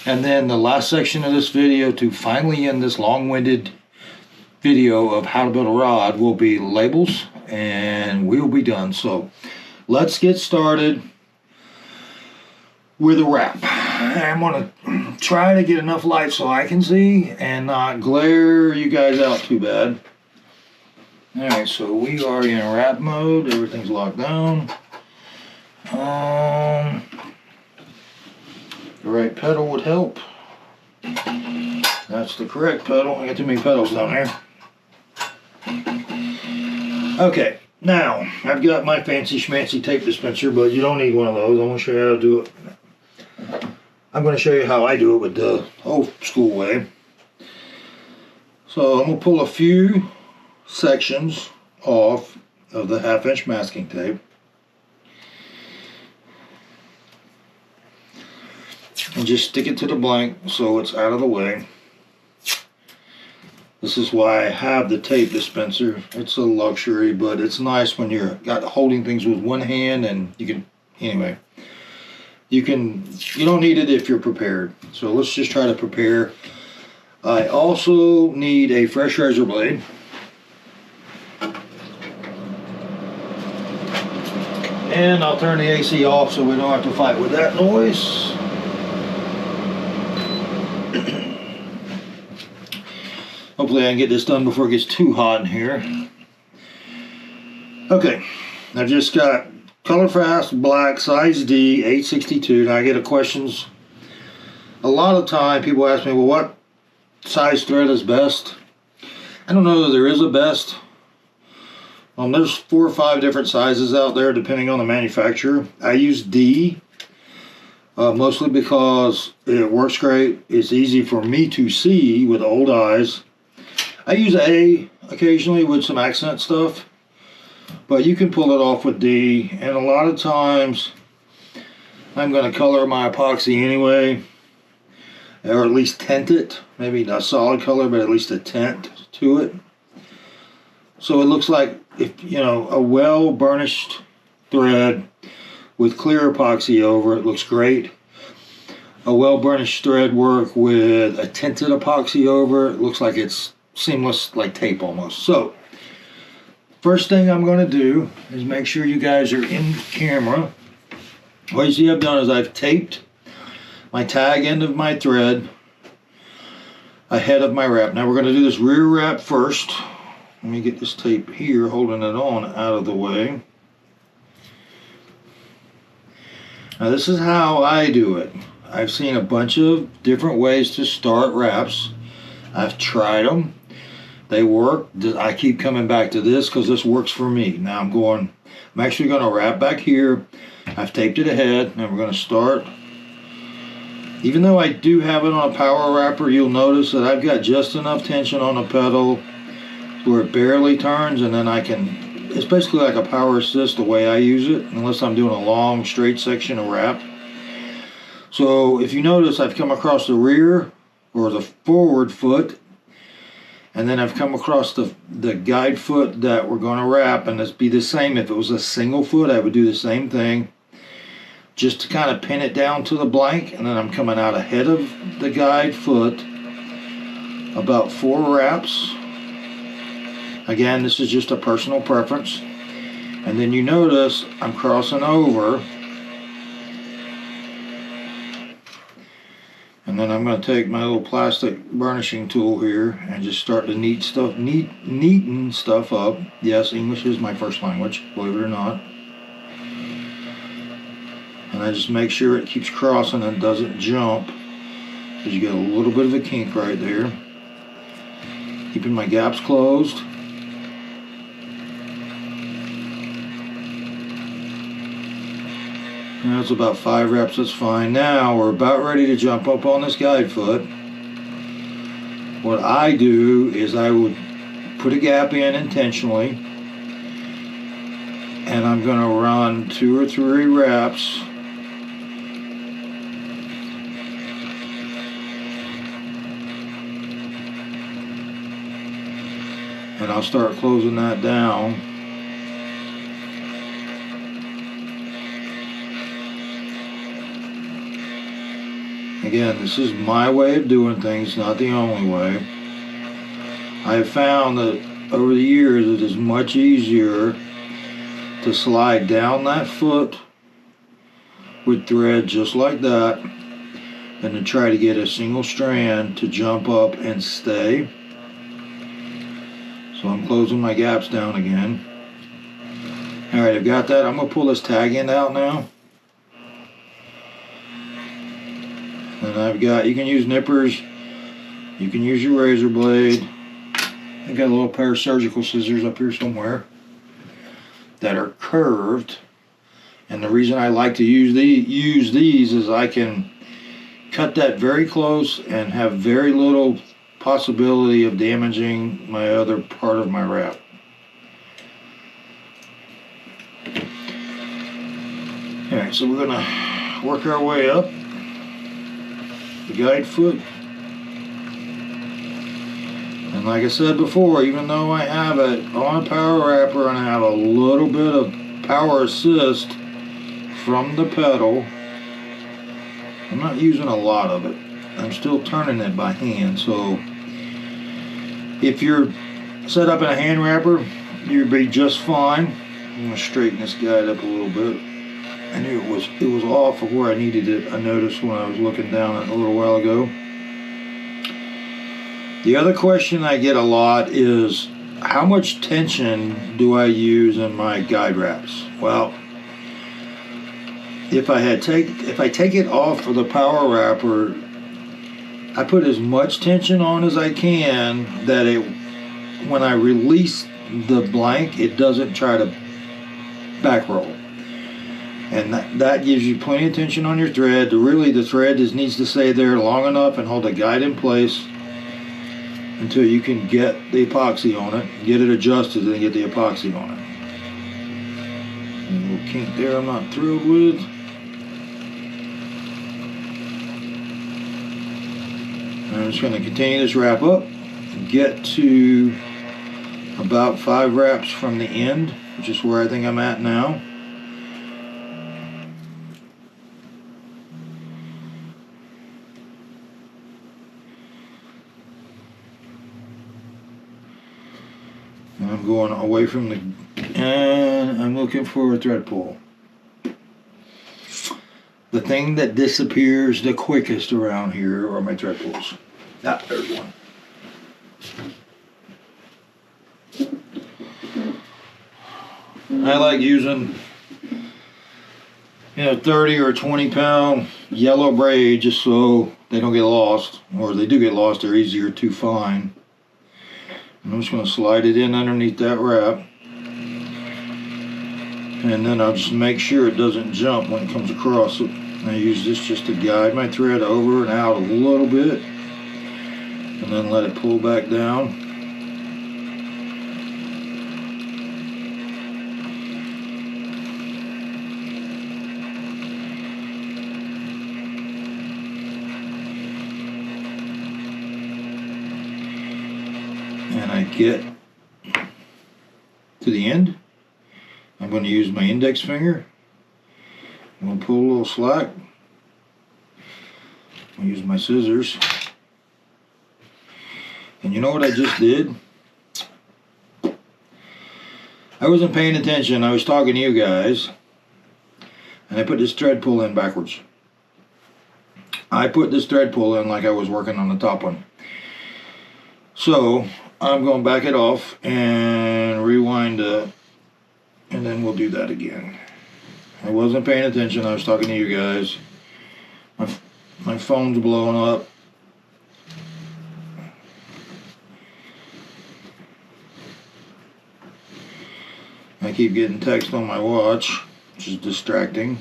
and then the last section of this video to finally end this long-winded video of how to build a rod will be labels, and we'll be done. So let's get started with a wrap. I'm gonna try to get enough light so I can see and not glare you guys out too bad. Alright, so we are in wrap mode. Everything's locked down. The right pedal would help. That's the correct pedal. I got too many pedals down there. Okay, now I've got my fancy schmancy tape dispenser, but you don't need one of those. I'm going to show you how to do it. I'm going to show you how I do it with the old school way. So I'm going to pull a few sections off of the 1/2" masking tape. And just stick it to the blank so it's out of the way. This is why I have the tape dispenser. It's a luxury, but it's nice when you're holding things with one hand, and you can, anyway. You don't need it if you're prepared. So let's just try to prepare. I also need a fresh razor blade. And I'll turn the AC off so we don't have to fight with that noise. Hopefully I can get this done before it gets too hot in here. Okay, I've just got Color Fast Black size D 862. Now I get questions a lot of time. People ask me, well, what size thread is best? I don't know that there is a best. There's 4 or 5 different sizes out there depending on the manufacturer. I use D. Mostly because it works great. It's easy for me to see with old eyes. I use A occasionally with some accent stuff, but you can pull it off with D. And a lot of times I'm going to color my epoxy anyway, or at least tint it. Maybe not a solid color, but at least a tint to it. So it looks like, if you know, a well burnished thread with clear epoxy over it looks great. A well burnished thread work with a tinted epoxy over it looks like it's seamless, like tape almost. So first thing I'm going to do is make sure you guys are in camera. What you see I've done is I've taped my tag end of my thread ahead of my wrap. Now we're going to do this rear wrap first. Let me get this tape here holding it on out of the way. Now this is how I do it. I've seen a bunch of different ways to start wraps. I've tried them. They work. I keep coming back to this because this works for me. Now I'm actually going to wrap back here. I've taped it ahead. Now we're going to start. Even though I do have it on a power wrapper, you'll notice that I've got just enough tension on the pedal where it barely turns, and then I can, it's basically like a power assist the way I use it, unless I'm doing a long straight section of wrap. So if you notice, I've come across the rear or the forward foot, and then I've come across the guide foot that we're going to wrap, and it's be the same. If it was a single foot, I would do the same thing, just to kind of pin it down to the blank, and then I'm coming out ahead of the guide foot about 4 wraps. Again, this is just a personal preference. And then you notice I'm crossing over. And then I'm going to take my little plastic burnishing tool here and just start to neaten stuff up. Yes, English is my first language, believe it or not. And I just make sure it keeps crossing and doesn't jump, because you get a little bit of a kink right there. Keeping my gaps closed. That's about 5 reps, that's fine. Now we're about ready to jump up on this guide foot. What I do is I would put a gap in intentionally, and I'm going to run 2 or 3 reps. And I'll start closing that down. Again, this is my way of doing things, not the only way. I have found that over the years it is much easier to slide down that foot with thread just like that than to try to get a single strand to jump up and stay. So I'm closing my gaps down again. Alright, I've got that. I'm going to pull this tag end out now. And I've got, you can use nippers, you can use your razor blade. I've got a little pair of surgical scissors up here somewhere that are curved. And the reason I like to use these is I can cut that very close and have very little possibility of damaging my other part of my wrap. Alright, so we're going to work our way up the guide foot. And like I said before, even though I have it on a power wrapper and I have a little bit of power assist from the pedal, I'm not using a lot of it. I'm still turning it by hand. So if you're set up in a hand wrapper, you'll be just fine. I'm going to straighten this guide up a little bit. I knew it was off of where I needed it. I noticed when I was looking down a little while ago. The other question I get a lot is, how much tension do I use in my guide wraps? Well, if I take it off of the power wrapper, I put as much tension on as I can that when I release the blank, it doesn't try to back roll. And that gives you plenty of tension on your thread. Really, the thread needs to stay there long enough and hold the guide in place until you can get the epoxy on it, get it adjusted, and then get the epoxy on it. And a little kink there I'm not thrilled with. I'm just going to continue this wrap up and get to about 5 wraps from the end, which is where I think I'm at now. And I'm going away from the, and I'm looking for a thread pull. The thing that disappears the quickest around here are my thread pulls. Ah, there's one. I like using, 30 or 20 pound yellow braid just so they don't get lost, or if they do get lost, they're easier to find. And I'm just going to slide it in underneath that wrap, and then I'll just make sure it doesn't jump when it comes across it. I use this just to guide my thread over and out a little bit, and then let it pull back down. And I get to the end. I'm going to use my index finger. I'm going to pull a little slack. I'll use my scissors. And you know what I just did? I wasn't paying attention. I was talking to you guys. And I put this thread pull in backwards. I put this thread pull in like I was working on the top one. So I'm going to back it off and rewind it, and then we'll do that again. I wasn't paying attention. I was talking to you guys. My phone's blowing up. I keep getting text on my watch, which is distracting.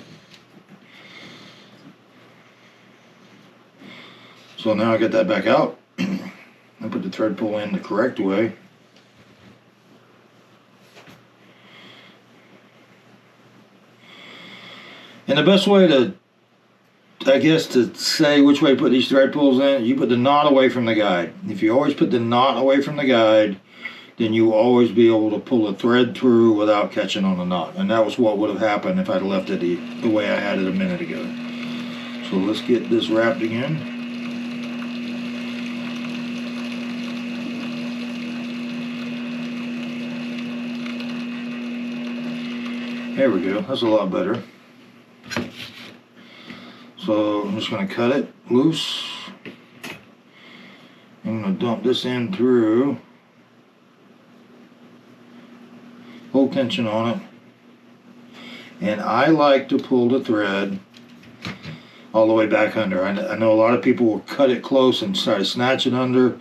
So now I get that back out. I put the thread pull in the correct way. And the best way to, I guess, to say which way to put these thread pulls in, you put the knot away from the guide. If you always put the knot away from the guide, then you will always be able to pull a thread through without catching on the knot. And that was what would have happened if I'd left it the way I had it a minute ago. So let's get this wrapped again. There we go, that's a lot better. So I'm just going to cut it loose. I'm going to dump this in through. Hold tension on it. And I like to pull the thread all the way back under. I know a lot of people will cut it close and try to snatch it under.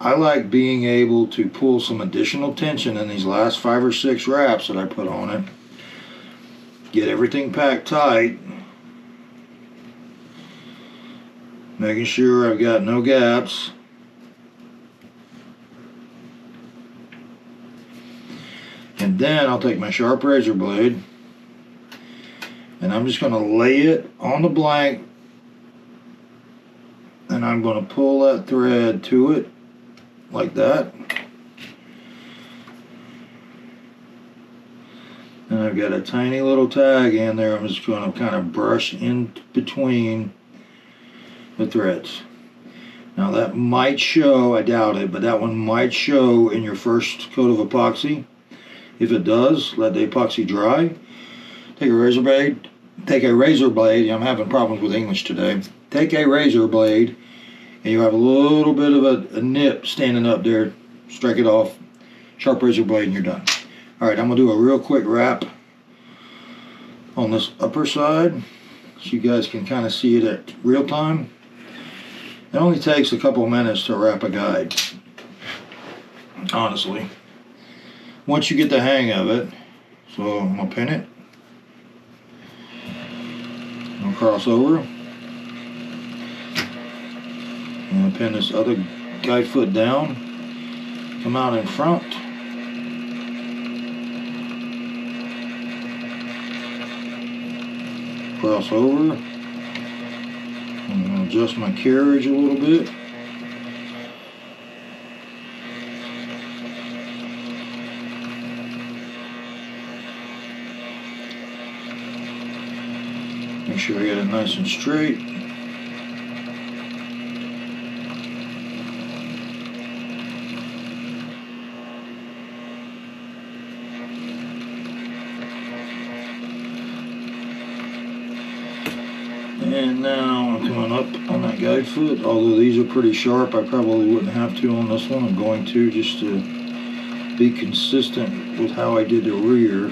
I like being able to pull some additional tension in these last 5 or 6 wraps that I put on it. Get everything packed tight, making sure I've got no gaps. And then I'll take my sharp razor blade and I'm just going to lay it on the blank, and I'm going to pull that thread to it like that. And I've got a tiny little tag in there. I'm just going to kind of brush in between the threads. Now that might show, I doubt it, but that one might show in your first coat of epoxy. If it does, let the epoxy dry. Take a razor blade. I'm having problems with English today. Take a razor blade, and you have a little bit of a nip standing up there. Strike it off. Sharp razor blade, and you're done. Alright, I'm going to do a real quick wrap on this upper side so you guys can kind of see it at real time. It only takes a couple minutes to wrap a guide, honestly, once you get the hang of it. So I'm going to pin it. cross over. I'm going to pin this other guide foot down, come out in front. Cross over. I'm going to adjust my carriage a little bit. Make sure I get it nice and straight. And now I'm coming up on that guide foot. Although these are pretty sharp, I probably wouldn't have to on this one. I'm going to just to be consistent with how I did the rear.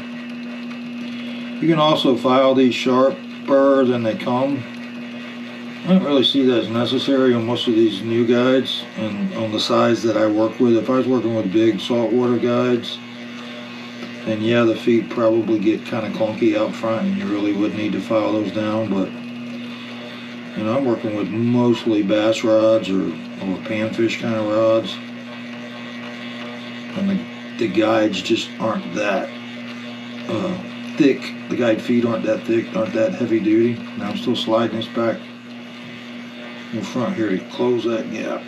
You can also file these sharper than they come. I don't really see that as necessary on most of these new guides and on the size that I work with. If I was working with big saltwater guides, then yeah, the feet probably get kind of clunky out front and you really would need to file those down. But you know, I'm working with mostly bass rods or panfish kind of rods, and the guides just aren't that thick. The guide feet aren't that thick, aren't that heavy duty. Now I'm still sliding this back in front here to close that gap.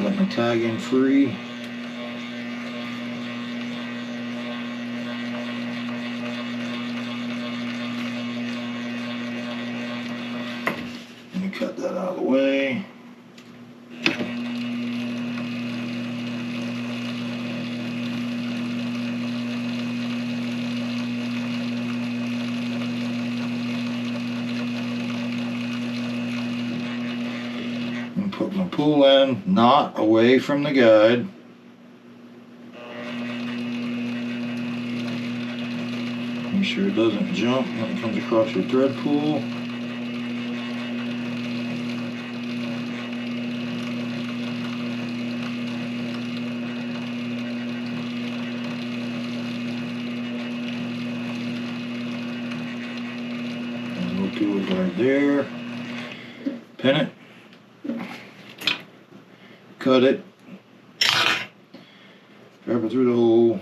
Let my tag in free. Let me cut that out of the way. Put my pull in knot away from the guide. Make sure it doesn't jump when it comes across your thread pull. And we'll do it right there. Pin it. Cut it, grab it through the hole,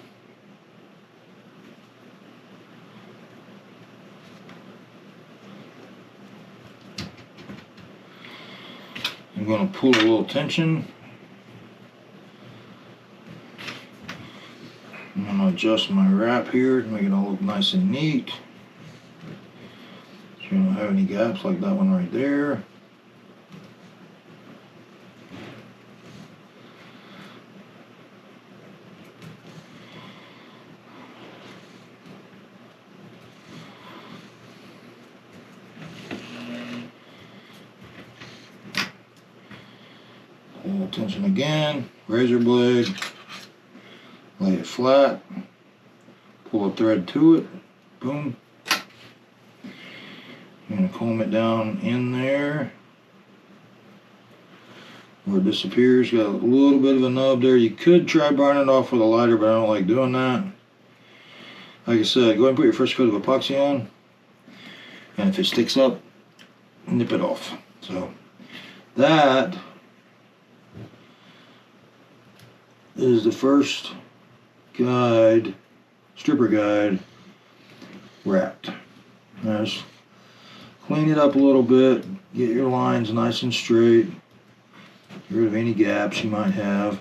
I'm going to pull a little tension. I'm going to adjust my wrap here to make it all look nice and neat, so you don't have any gaps like that one right there. Pull tension again, razor blade, lay it flat, pull a thread to it, boom. I'm going to comb it down in there where it disappears. Got a little bit of a nub there. You could try burning it off with a lighter, but I don't like doing that. Like I said, go ahead and put your first coat of epoxy on, and if it sticks up, nip it off. So that is the first guide, stripper guide, wrapped. Now just clean it up a little bit, get your lines nice and straight, get rid of any gaps you might have.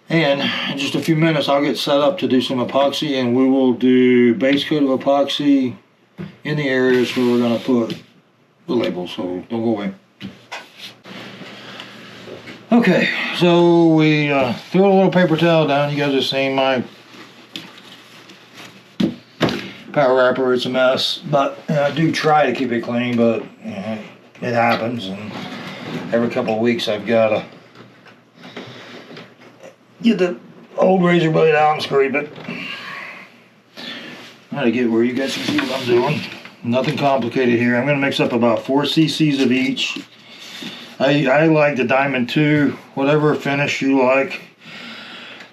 And in just a few minutes I'll get set up to do some epoxy, and we will do base coat of epoxy in the areas where we're going to put the labels, so don't go away. Okay, so we threw a little paper towel down. You guys have seen my power wrapper. It's a mess, but I do try to keep it clean, but it happens, and every couple of weeks I've got to get the old razor blade out and scrape it. I gotta get where you guys can see what I'm doing. Nothing complicated here. I'm going to mix up about 4 cc's of each. I like the Diamond 2, whatever finish you like.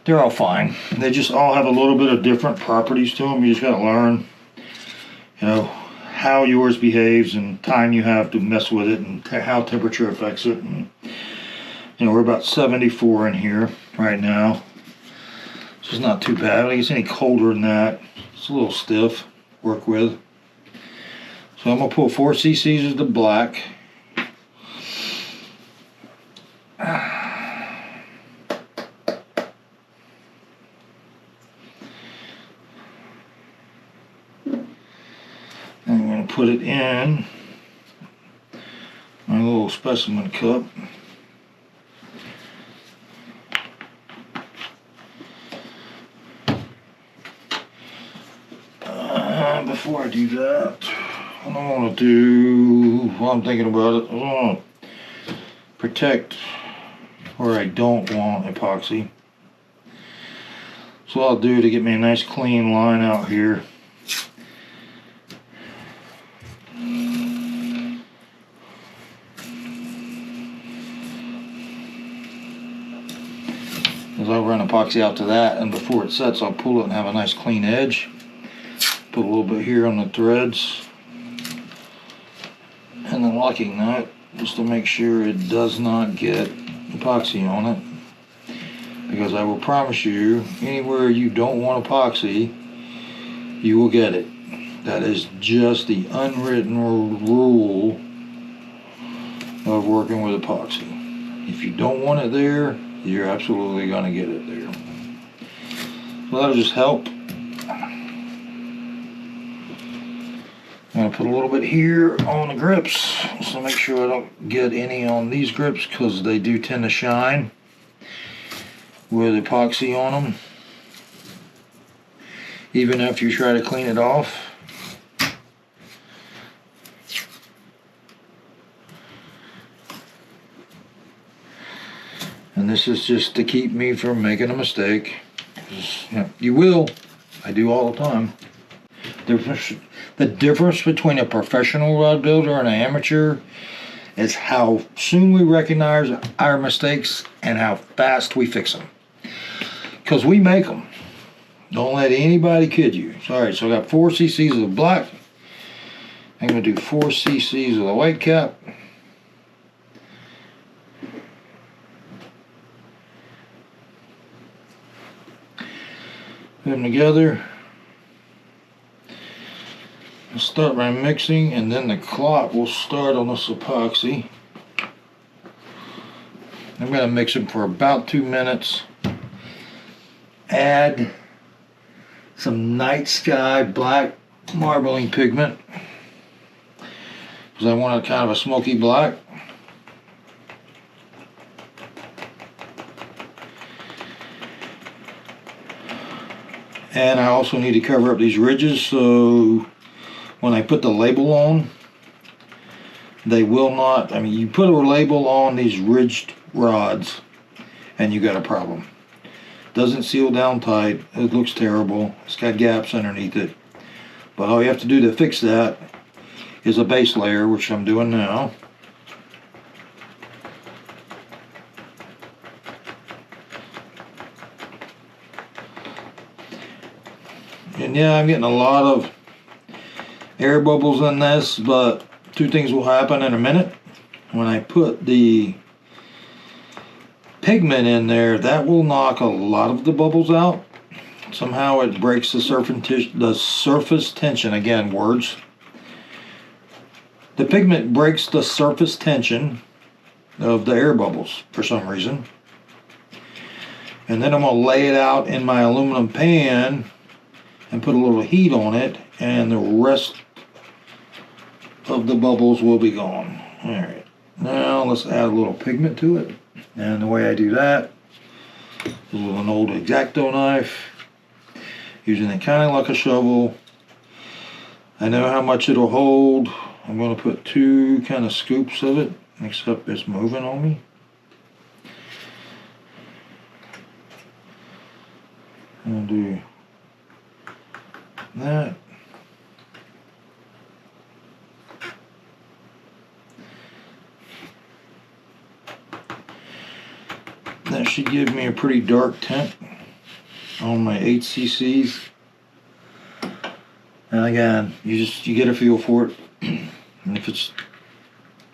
they're all fine. They just all have a little bit of different properties to them. You just got to learn, you know, how yours behaves and time you have to mess with it and how temperature affects it. And, you know, we're about 74 in here right now. So it's not too bad. I don't think it's any colder than that. It's a little stiff to work with. So I'm going to pull 4 cc's of the black. I'm going to put it in my little specimen cup. Before I do that, what I want to do, while I'm thinking about it, I want to protect where I don't want epoxy. So what I'll do to get me a nice clean line out here, is I'll run epoxy out to that, and before it sets I'll pull it and have a nice clean edge. Put a little bit here on the threads and the locking nut just to make sure it does not get epoxy on it, because I will promise you, anywhere you don't want epoxy you will get it. That is just the unwritten rule of working with epoxy. If you don't want it there, you're absolutely going to get it there. So that'll just help. I'm going to put a little bit here on the grips just to make sure I don't get any on these grips, because they do tend to shine with epoxy on them, even if you try to clean it off. And this is just to keep me from making a mistake. You will. I do all the time. The difference between a professional rod builder and an amateur is how soon we recognize our mistakes and how fast we fix them. Because we make them. Don't let anybody kid you. Alright, so I got 4 cc's of the black. I'm going to do 4 cc's of the white cap. Put them together. I'll start by mixing, and then the clock will start on this epoxy. I'm going to mix them for about 2 minutes. Add some night sky black marbling pigment, because I want a kind of a smoky black. And I also need to cover up these ridges, so when I put the label on, they will not, I mean, you put a label on these ridged rods and you got a problem. Doesn't seal down tight, it looks terrible, it's got gaps underneath it. But all you have to do to fix that is a base layer, which I'm doing now. And yeah, I'm getting a lot of air bubbles in this, but 2 things will happen in a minute. When I put the pigment in there, that will knock a lot of the bubbles out. Somehow it breaks the surface tension. Again, words. The pigment breaks the surface tension of the air bubbles for some reason. And then I'm going to lay it out in my aluminum pan and put a little heat on it, and the rest of the bubbles will be gone. Alright, now let's add a little pigment to it. And the way I do that is with an old X-Acto knife, using it kind of like a shovel. I know how much it'll hold. I'm going to put 2 kind of scoops of it, except it's moving on me. I'll do that. That should give me a pretty dark tint. on my 8 cc's. And again, you get a feel for it. And if it's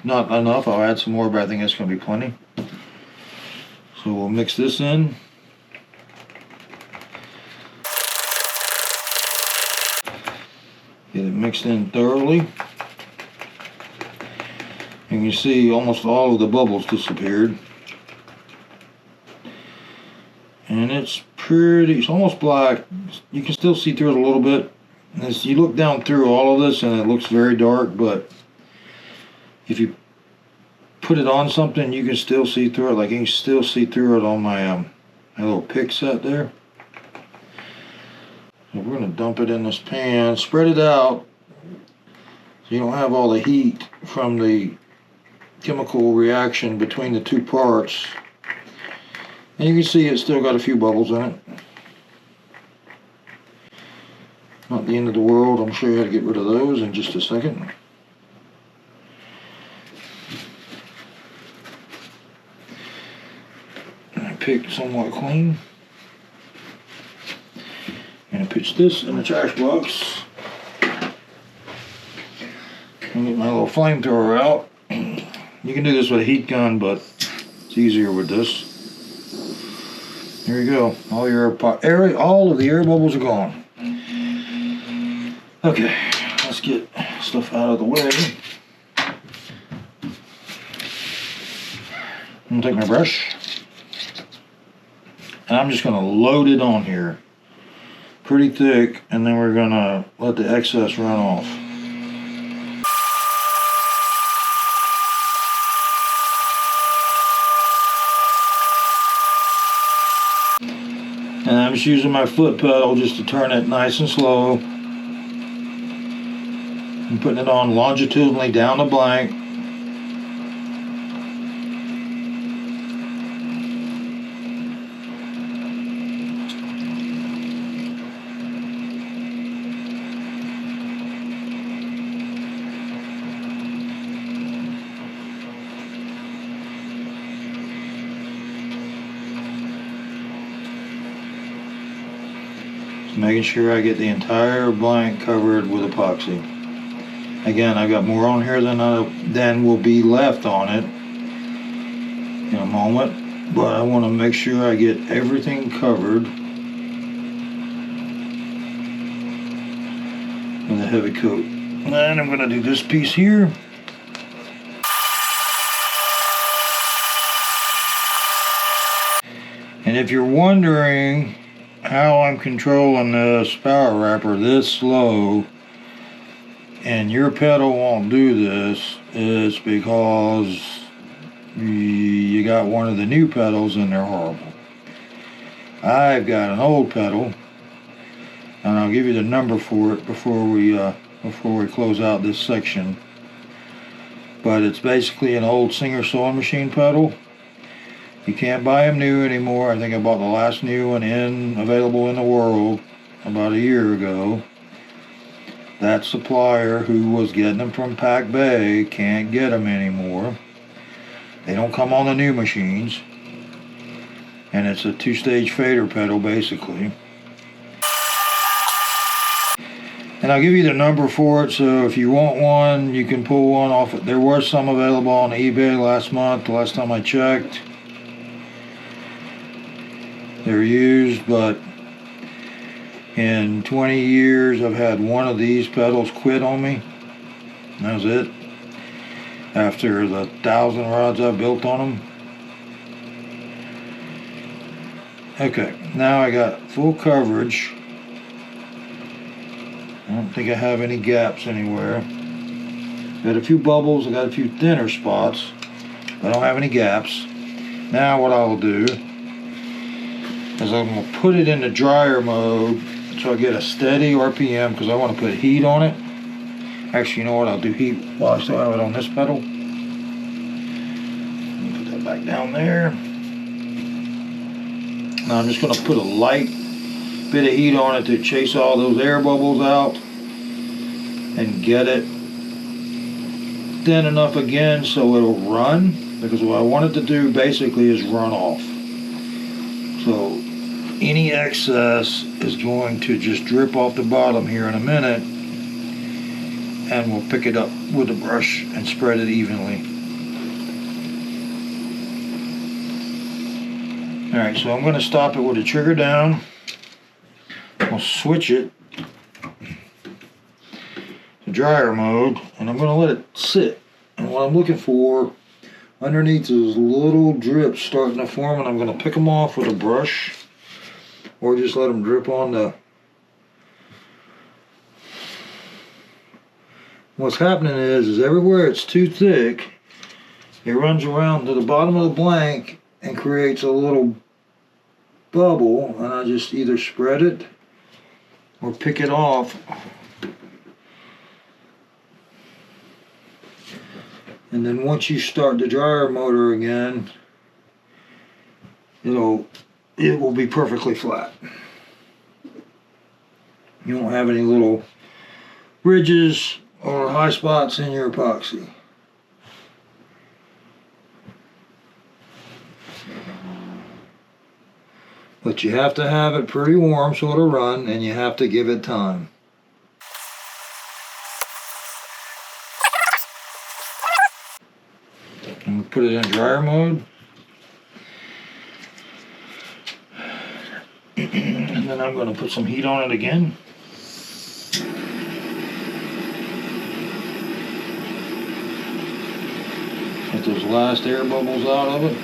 not enough, I'll add some more, but I think that's going to be plenty. So we'll mix this in. Get it mixed in thoroughly. And you see almost all of the bubbles disappeared. And it's almost black. You can still see through it a little bit. As you look down through all of this, and it looks very dark, but if you put it on something, you can still see through it. Like you can still see through it on my my little pick set there. So we're going to dump it in this pan, spread it out so you don't have all the heat from the chemical reaction between the two parts. And you can see it's still got a few bubbles in it. Not the end of the world. I'm sure you how to get rid of those in just a second. And I picked somewhat clean. And I pitch this in the trash box. And get my little flamethrower out. You can do this with a heat gun, but it's easier with this. Here you go. All of the air bubbles are gone. Okay, let's get stuff out of the way. I'm gonna take my brush, and I'm just gonna load it on here pretty thick, and then we're gonna let the excess run off. And I'm just using my foot pedal just to turn it nice and slow. I'm putting it on longitudinally down the blank. Making sure I get the entire blank covered with epoxy. Again, I've got more on here than will be left on it in a moment, but I want to make sure I get everything covered with a heavy coat. And I'm going to do this piece here. And if you're wondering how I'm controlling this power wrapper this slow and your pedal won't do this, is because you got one of the new pedals and they're horrible. I've got an old pedal, and I'll give you the number for it before we close out this section. But it's basically an old Singer sewing machine pedal. You can't buy them new anymore. I think I bought the last new one available in the world about a year ago. That supplier who was getting them from Pac Bay can't get them anymore. They don't come on the new machines. And it's a two-stage fader pedal basically. And I'll give you the number for it, so if you want one, you can pull one off. There was some available on eBay last month, the last time I checked. They're used, but in 20 years I've had one of these pedals quit on me. And that was it. After the 1,000 rods I built on them. Okay, now I got full coverage. I don't think I have any gaps anywhere. Got a few bubbles, I got a few thinner spots. I don't have any gaps. Now what I'll do is I'm going to put it into dryer mode so I get a steady RPM, because I want to put heat on it. Actually, you know what, I'll do heat while I still have it on this pedal. Let me put that back down there. Now I'm just going to put a light bit of heat on it to chase all those air bubbles out and get it thin enough again so it'll run, because what I want it to do basically is run off. So any excess is going to just drip off the bottom here in a minute, and we'll pick it up with a brush and spread it evenly. Alright, so I'm going to stop it with the trigger down. I'll switch it to dryer mode, and I'm going to let it sit. And what I'm looking for underneath is little drips starting to form, and I'm going to pick them off with a brush, or just let them drip on the... What's happening is everywhere it's too thick, it runs around to the bottom of the blank and creates a little bubble, and I just either spread it or pick it off. And then once you start the dryer motor again, it will be perfectly flat. You won't have any little ridges or high spots in your epoxy. But you have to have it pretty warm so it'll run, and you have to give it time. And put it in dryer mode. And then I'm going to put some heat on it again. Get those last air bubbles out of it.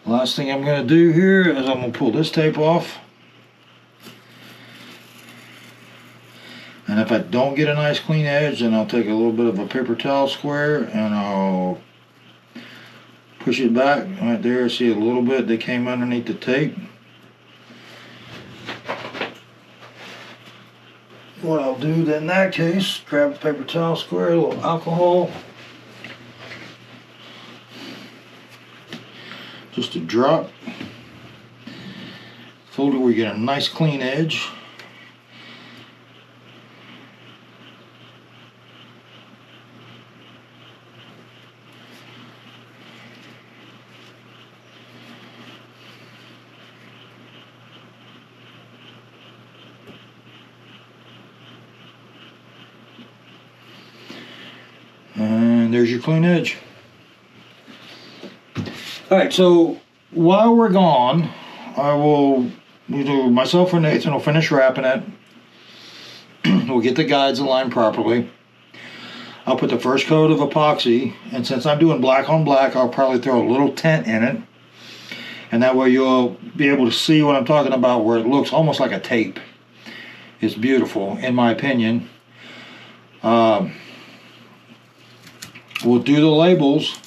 Last thing I'm going to do here is I'm going to pull this tape off. And if I don't get a nice clean edge, then I'll take a little bit of a paper towel square and I'll push it back. Right there, see a little bit that came underneath the tape. What I'll do then in that case, grab a paper towel square, a little alcohol, just a drop, fold it where you get a nice clean edge. And there's your clean edge. Alright, so while we're gone, either myself or Nathan will finish wrapping it. We'll get the guides aligned properly. I'll put the first coat of epoxy, and since I'm doing black on black, I'll probably throw a little tint in it. And that way you'll be able to see what I'm talking about, where it looks almost like a tape. It's beautiful, in my opinion. We'll do the labels,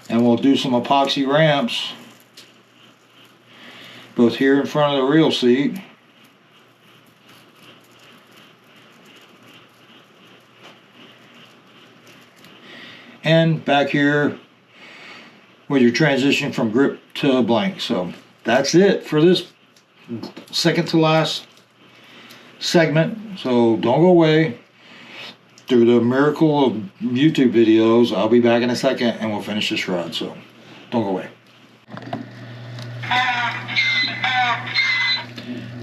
and we'll do some epoxy ramps, both here in front of the reel seat and back here where you're transitioning from grip to blank. So that's it for this second to last segment. So don't go away. Through the miracle of YouTube videos, I'll be back in a second and we'll finish this rod, so don't go away.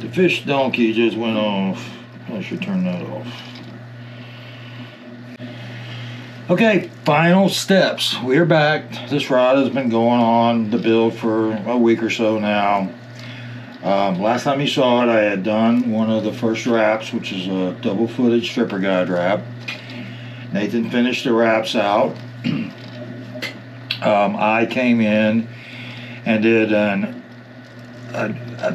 The fish donkey just went off. I should turn that off. Okay, final steps. We're back. This rod has been going on the build for a week or so now. Last time you saw it, I had done one of the first wraps, which is a double footed stripper guide wrap. Nathan finished the wraps out. I came in and did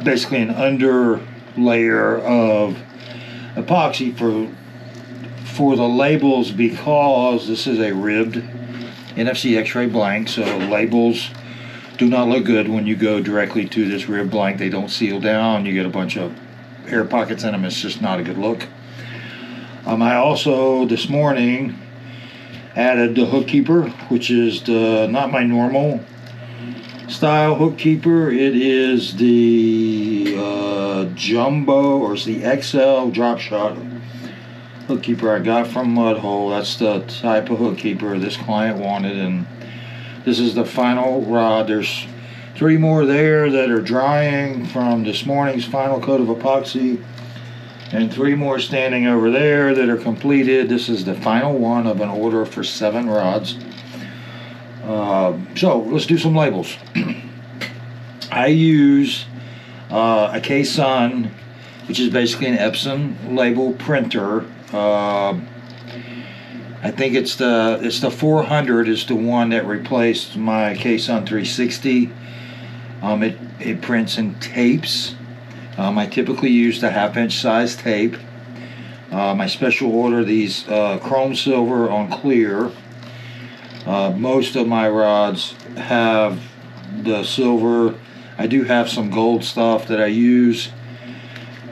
basically an under layer of epoxy for the labels, because this is a ribbed NFC X-ray blank, so labels do not look good when you go directly to this ribbed blank. They don't seal down. You get a bunch of air pockets in them. It's just not a good look. I also this morning Added the hook keeper, which is not my normal style hook keeper. It is the jumbo, or it's the XL drop shot hook keeper I got from Mudhole. That's the type of hook keeper this client wanted, and this is the final rod. There's 3 more there that are drying from this morning's final coat of epoxy, and 3 more standing over there that are completed. This is the final one of an order for 7 rods. So let's do some labels. I use a K-Sun, which is basically an Epson label printer. I think it's the 400 is the one that replaced my K-Sun 360. It prints in tapes. I typically use the 1/2-inch size tape. I special order these chrome silver on clear. Most of my rods have the silver. I do have some gold stuff that I use,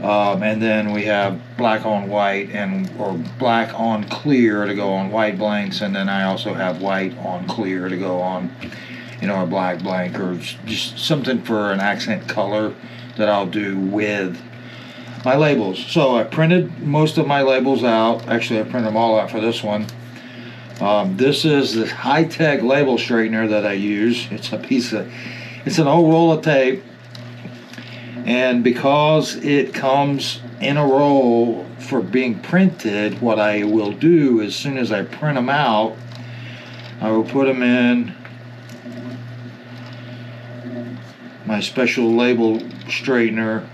and then we have black on white or black on clear to go on white blanks, and then I also have white on clear to go on, a black blank, or just something for an accent color that I'll do with my labels. So I printed most of my labels out. Actually, I printed them all out for this one. This is the high-tech label straightener that I use. It's an old roll of tape, and because it comes in a roll for being printed, what I will do as soon as I print them out, I will put them in my special label straightener,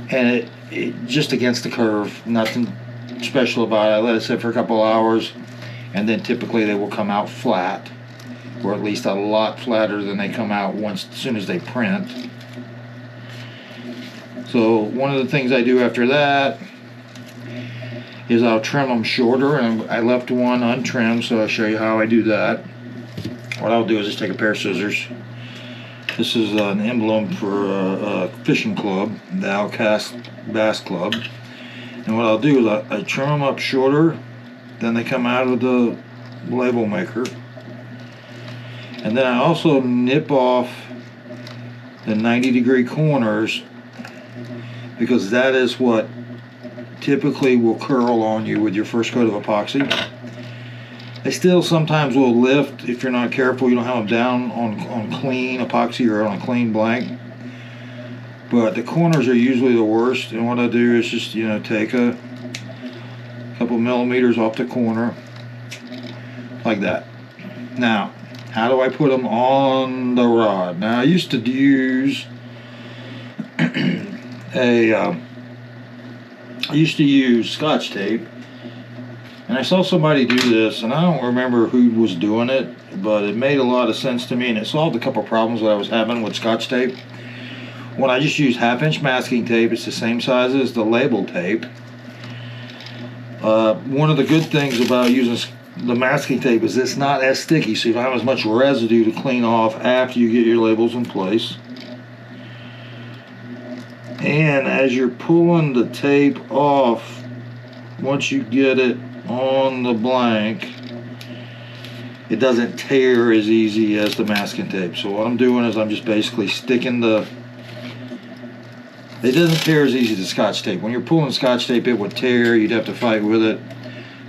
and it just against the curve, nothing special about it. I let it sit for a couple hours, and then typically they will come out flat, or at least a lot flatter than they come out as soon as they print. So one of the things I do after that is I'll trim them shorter, and I left one untrimmed, so I'll show you how I do that. What I'll do is just take a pair of scissors. This is an emblem for a fishing club, the Outcast Bass Club. And what I'll do is I trim them up shorter than they come out of the label maker. And then I also nip off the 90-degree corners, because that is what typically will curl on you with your first coat of epoxy. They still sometimes will lift if you're not careful. You don't have them down on clean epoxy or on a clean blank. But the corners are usually the worst, and what I do is just take a couple millimeters off the corner like that. Now, how do I put them on the rod? Now, I used to use Scotch tape, and I saw somebody do this, and I don't remember who was doing it, but it made a lot of sense to me, and it solved a couple problems that I was having with Scotch tape. When I just use 1/2-inch masking tape, it's the same size as the label tape. One of the good things about using the masking tape is it's not as sticky, so you don't have as much residue to clean off after you get your labels in place. And as you're pulling the tape off, once you get it on the blank, it doesn't tear as easy as the masking tape. So what I'm doing is I'm just basically sticking it doesn't tear as easy as Scotch tape. When you're pulling Scotch tape, it would tear. You'd have to fight with it.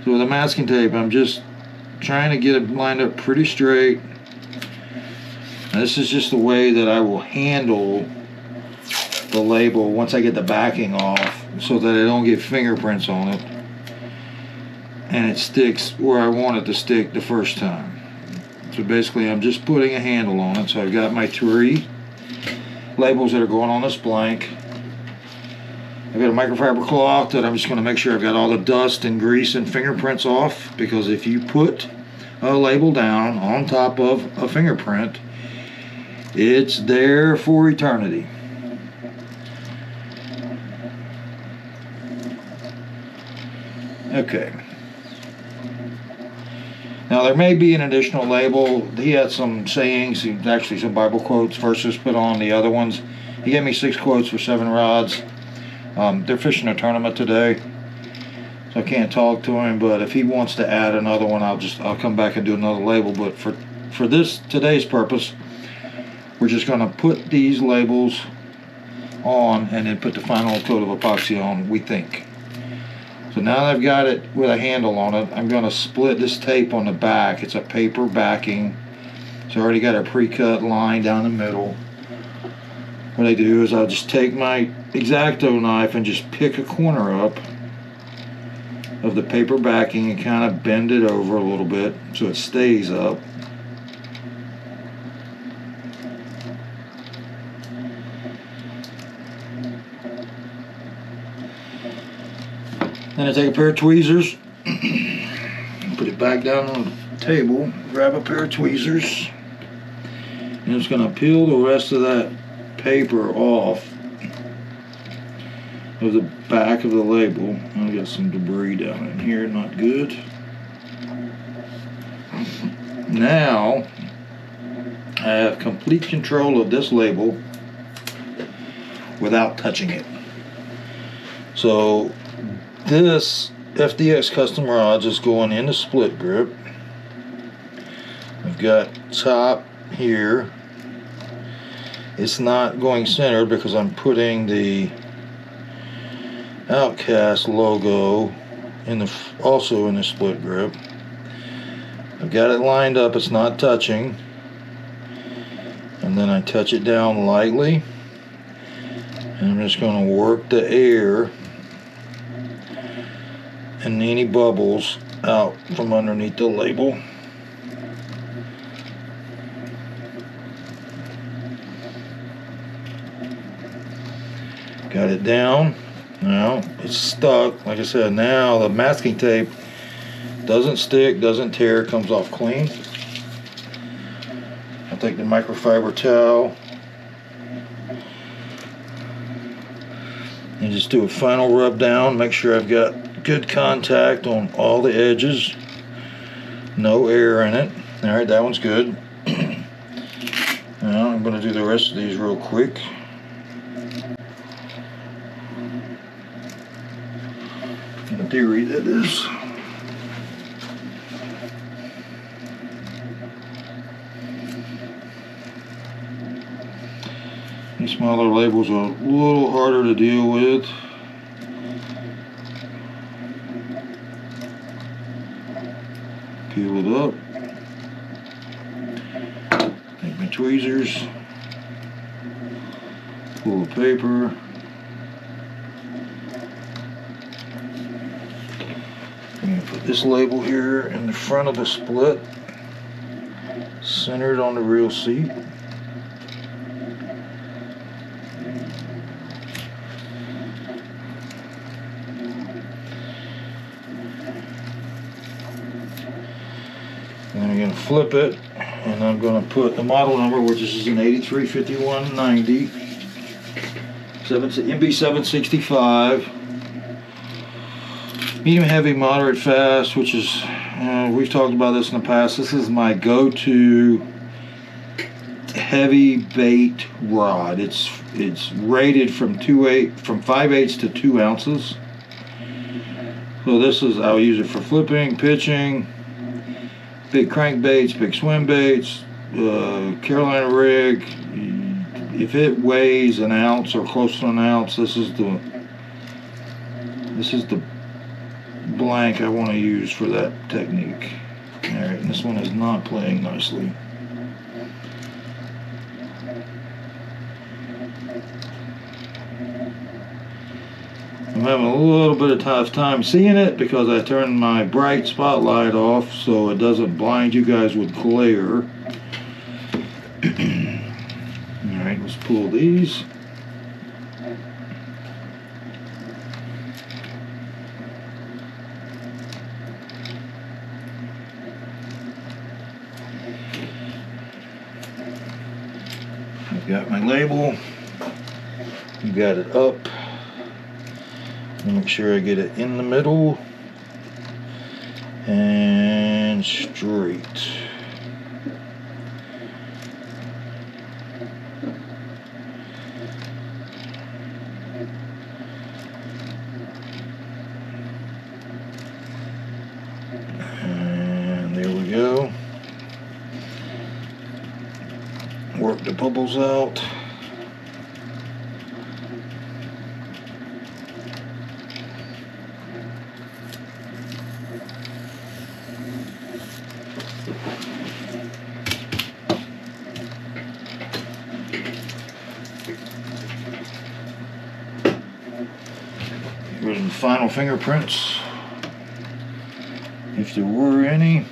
So with the masking tape, I'm just trying to get it lined up pretty straight. And this is just the way that I will handle the label once I get the backing off, so that I don't get fingerprints on it and it sticks where I want it to stick the first time. So basically I'm just putting a handle on it. So I've got my 3 labels that are going on this blank. I've got a microfiber cloth that I'm just going to make sure I've got all the dust and grease and fingerprints off, because if you put a label down on top of a fingerprint, it's there for eternity. Okay. Now there may be an additional label. He had some sayings, actually some Bible quotes verses put on the other ones. He gave me 6 quotes for 7 rods. They're fishing a tournament today. so I can't talk to him. But if he wants to add another one, I'll come back and do another label. But for today's purpose, we're just going to put these labels on and then put the final coat of epoxy on, we think. So now that I've got it with a handle on it, I'm going to split this tape on the back. It's a paper backing. So I already got a pre-cut line down the middle. What I do is I'll just take my X-Acto knife and just pick a corner up of the paper backing and kind of bend it over a little bit so it stays up. Then I take a pair of tweezers, put it back down on the table, grab a pair of tweezers, and it's going to peel the rest of that paper off of the back of the label. I got some debris down in here, not good. Now I have complete control of this label without touching it. So this FDX custom rods is going in the split grip. I've got top here. It's not going centered because I'm putting the Outcast logo also in the split grip. I've got it lined up, it's not touching. And then I touch it down lightly. And I'm just going to work the air and any bubbles out from underneath the label. Got it down. Now it's stuck. Like I said, now the masking tape doesn't stick, doesn't tear, comes off clean. I'll take the microfiber towel and just do a final rub down. Make sure I've got good contact on all the edges, no air in it. Alright, that one's good. Now I'm going to do the rest of these real quick. In theory, that is. These smaller labels are a little harder to deal with. Peel it up. Take my tweezers. Pull the paper. I'm going to put this label here in the front of the split, centered on the real seat. Then I'm going to flip it, and I'm going to put the model number, which is an 835190 MB765. Medium, heavy, moderate, fast, which is, we've talked about this in the past. This is my go-to heavy bait rod. It's rated from 5/8 to 2 ounces. So this is, I'll use it for flipping, pitching, big crankbaits, big swim baits, Carolina rig. If it weighs an ounce or close to an ounce, this is the blank I want to use for that technique. Alright, and this one is not playing nicely. I'm having a little bit of tough time seeing it because I turned my bright spotlight off so it doesn't blind you guys with glare. Alright, let's pull these. I've got my label. I've got it up. Make sure I get it in the middle and straight. Work the bubbles out. Here's the final fingerprints, if there were any.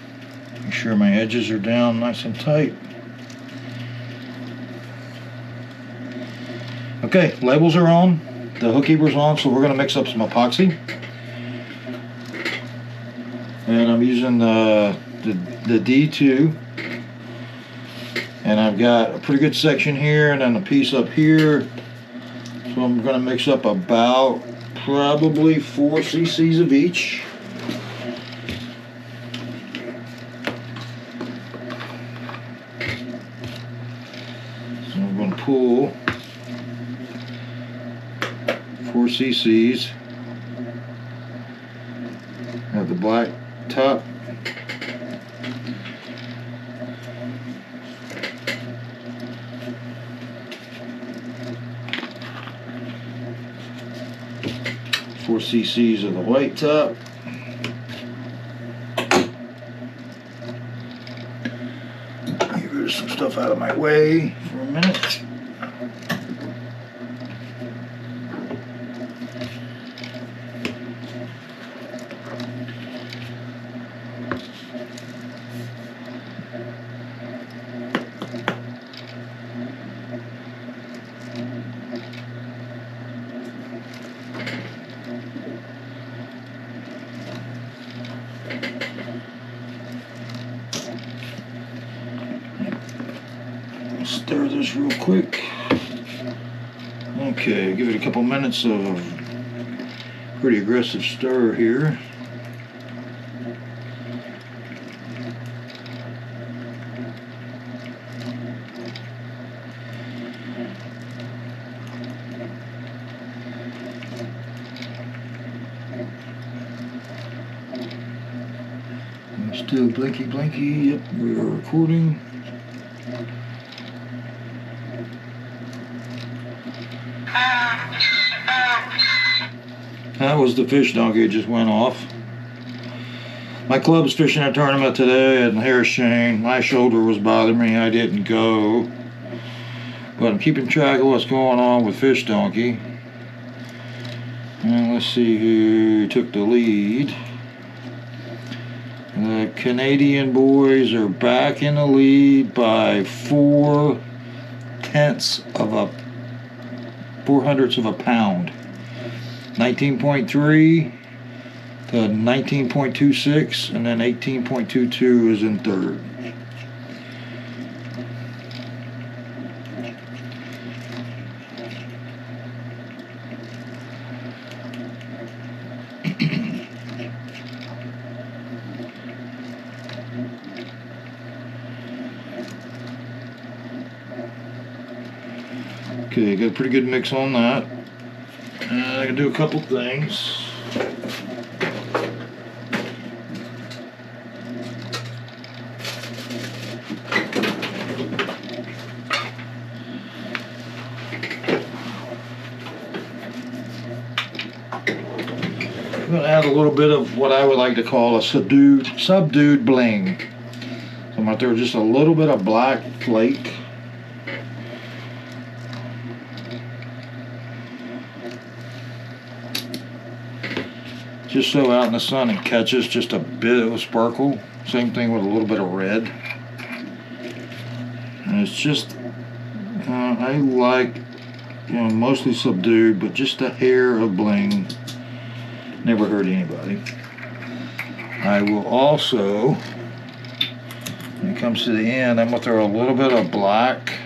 Make sure my edges are down nice and tight. Okay, labels are on, the hook keeper's on, so we're going to mix up some epoxy. And I'm using the D2. And I've got a pretty good section here and then a piece up here. So I'm going to mix up about probably 4 cc's of each. So I'm going to pull 4 cc's. Have the black top. Four cc's of the white top. Get rid of some stuff out of my way for a minute. Stir this real quick. Okay, give it a couple minutes of pretty aggressive stir here. And still blinky blinky. Yep, we are recording. That was the fish donkey, it just went off. My club's fishing a tournament today at Harris Chain. My shoulder was bothering me, I didn't go. But I'm keeping track of what's going on with fish donkey. And let's see who took the lead. The Canadian boys are back in the lead by 4/10 of a 4/100 of a pound. 19.3 to 19.26, and then 18.22 is in third. Okay, got a pretty good mix on that. I can do a couple things. I'm going to add a little bit of what I would like to call a subdued bling. So I'm going to throw just a little bit of black flake. Just so out in the sun it catches just a bit of a sparkle. Same thing with a little bit of red. And it's just, I like, mostly subdued, but just a hair of bling. Never hurt anybody. I will also, when it comes to the end, I'm going to throw a little bit of black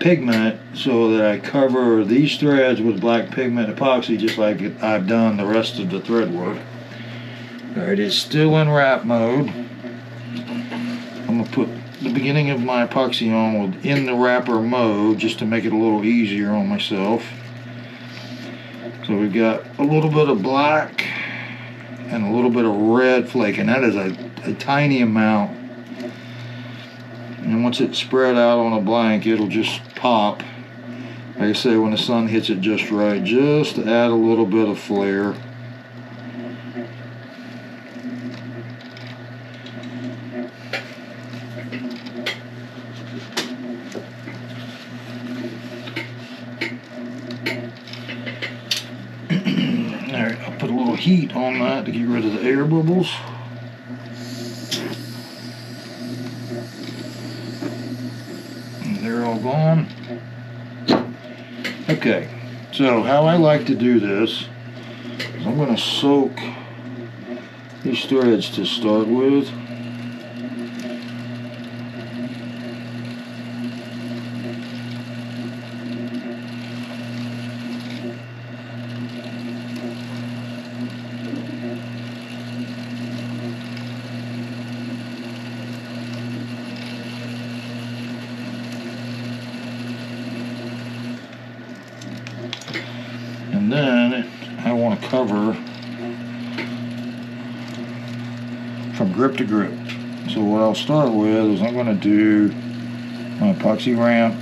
pigment so that I cover these threads with black pigment epoxy just like I've done the rest of the thread work. It is still in wrap mode. I'm going to put the beginning of my epoxy on in the wrapper mode just to make it a little easier on myself. So we've got a little bit of black and a little bit of red flake, and that is a tiny amount. And once it's spread out on a blank, it'll just pop. Like I say, when the sun hits it just right, just to add a little bit of flair. Alright, I'll put a little heat on that to get rid of the air bubbles. And they're all gone. Okay, so how I like to do this is I'm going to soak these threads to start with. And then I want to cover from grip to grip. So what I'll start with is I'm going to do my epoxy ramp,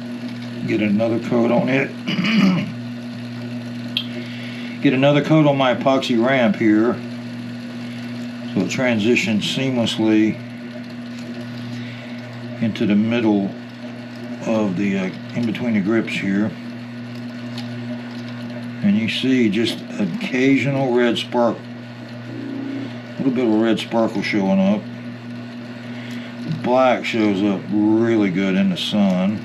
get another coat on it, get another coat on my epoxy ramp here so it transitions seamlessly into the middle of the in between the grips here. And you see just occasional red sparkle, a little bit of a red sparkle showing up. Black shows up really good in the sun.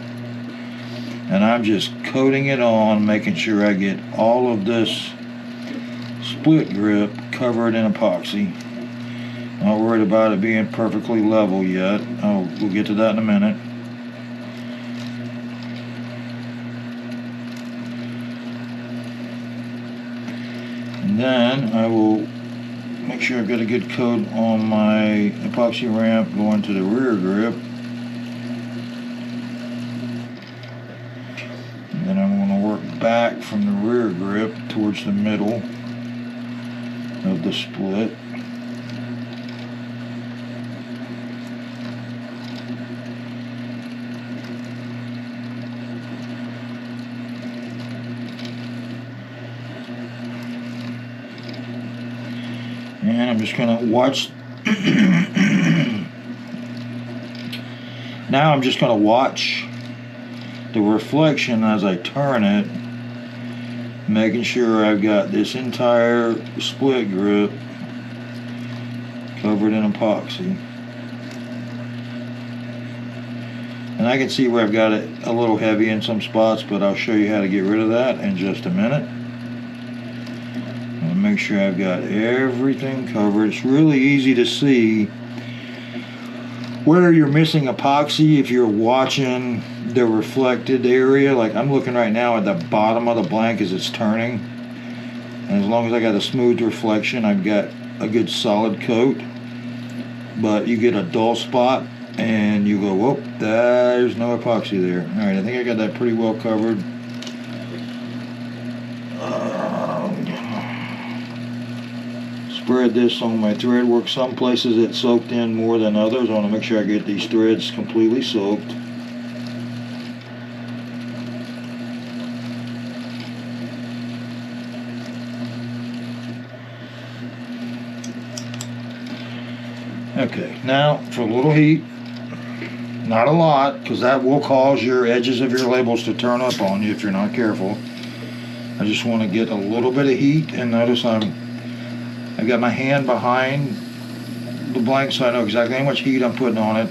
And I'm just coating it on, making sure I get all of this split grip covered in epoxy. Not worried about it being perfectly level yet. We'll get to that in a minute. And then I will make sure I've got a good coat on my epoxy ramp going to the rear grip. And then I'm going to work back from the rear grip towards the middle of the split. And I'm just going to watch. Now I'm just going to watch the reflection as I turn it, making sure I've got this entire split grip covered in epoxy. And I can see where I've got it a little heavy in some spots, but I'll show you how to get rid of that in just a minute. Make sure I've got everything covered. It's really easy to see where you're missing epoxy if you're watching the reflected area. Like I'm looking right now at the bottom of the blank as it's turning, and as long as I got a smooth reflection, I've got a good solid coat. But you get a dull spot and you go, whoop, there's no epoxy there. Alright, I think I got that pretty well covered. Spread this on my thread work. Some places it's soaked in more than others. I want to make sure I get these threads completely soaked. Okay, now for a little heat, not a lot, because that will cause your edges of your labels to turn up on you if you're not careful. I just want to get a little bit of heat, and notice I've got my hand behind the blank so I know exactly how much heat I'm putting on it.